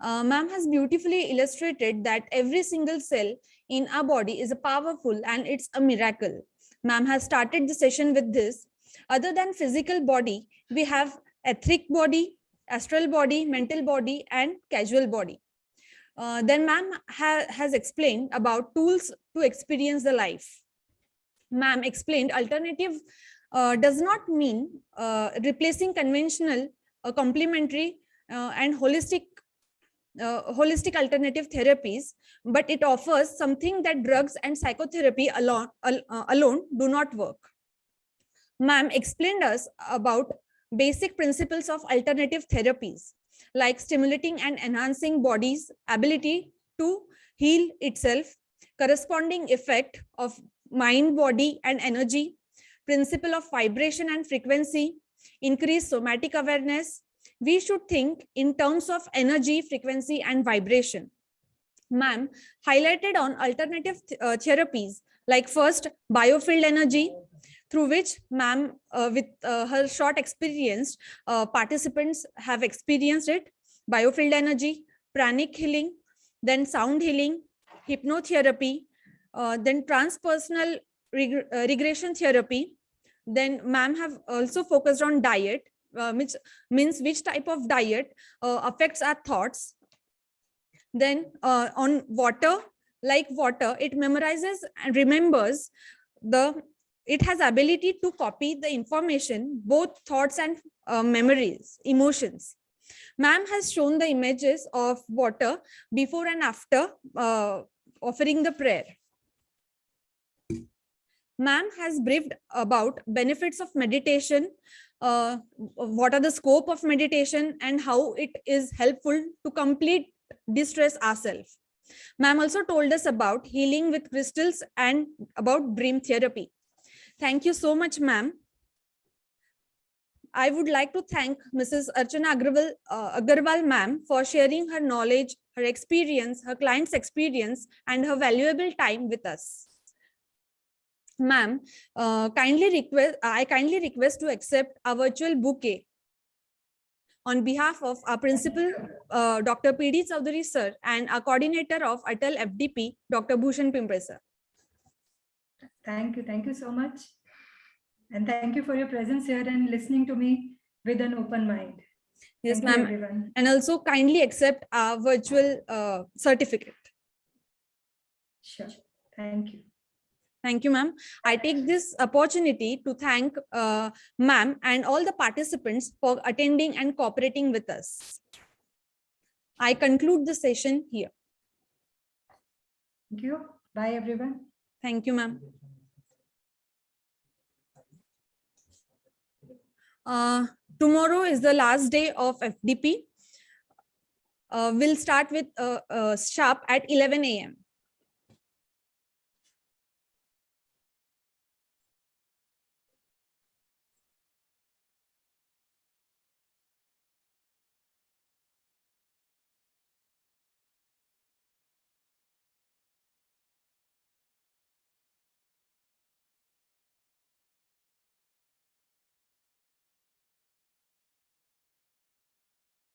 Ma'am has beautifully illustrated that every single cell in our body is a powerful and it's a miracle. Ma'am has started the session with this. Other than physical body, we have etheric body, astral body, mental body, and casual body. Then ma'am has explained about tools to experience the life. Ma'am explained alternative does not mean replacing conventional, complementary, and holistic alternative therapies, but it offers something that drugs and psychotherapy alone do not work. Ma'am explained us about basic principles of alternative therapies, like stimulating and enhancing body's ability to heal itself, corresponding effect of mind, body, and energy, principle of vibration and frequency, increased somatic awareness. We should think in terms of energy, frequency, and vibration. Ma'am highlighted on alternative therapies, like first biofield energy, through which ma'am with her short experience, participants have experienced it. Biofield energy, pranic healing, then sound healing, hypnotherapy, then transpersonal regression therapy. Then ma'am have also focused on diet, which means which type of diet affects our thoughts. Then on water, like water, it memorizes and remembers it has ability to copy the information, both thoughts and memories, emotions. Ma'am has shown the images of water before and after offering the prayer. Ma'am has briefed about benefits of meditation, what are the scope of meditation, and how it is helpful to complete distress ourselves. Ma'am also told us about healing with crystals and about dream therapy. Thank you so much, ma'am. I would like to thank Mrs. Archana Agarwal ma'am for sharing her knowledge, her experience, her client's experience, and her valuable time with us. Ma'am, I kindly request to accept a virtual bouquet on behalf of our principal, Dr. P.D. Chaudhary sir, and our coordinator of Atal FDP, Dr. Bhushan Pimpre sir. Thank you. Thank you so much. And thank you for your presence here and listening to me with an open mind. Yes, Thank you, ma'am. everyone. And also kindly accept our virtual certificate. Sure. Thank you. Thank you, ma'am. I take this opportunity to thank ma'am and all the participants for attending and cooperating with us. I conclude the session here. Thank you. Bye, everyone. Thank you, ma'am. Tomorrow is the last day of FDP. We'll start with sharp at 11 a.m.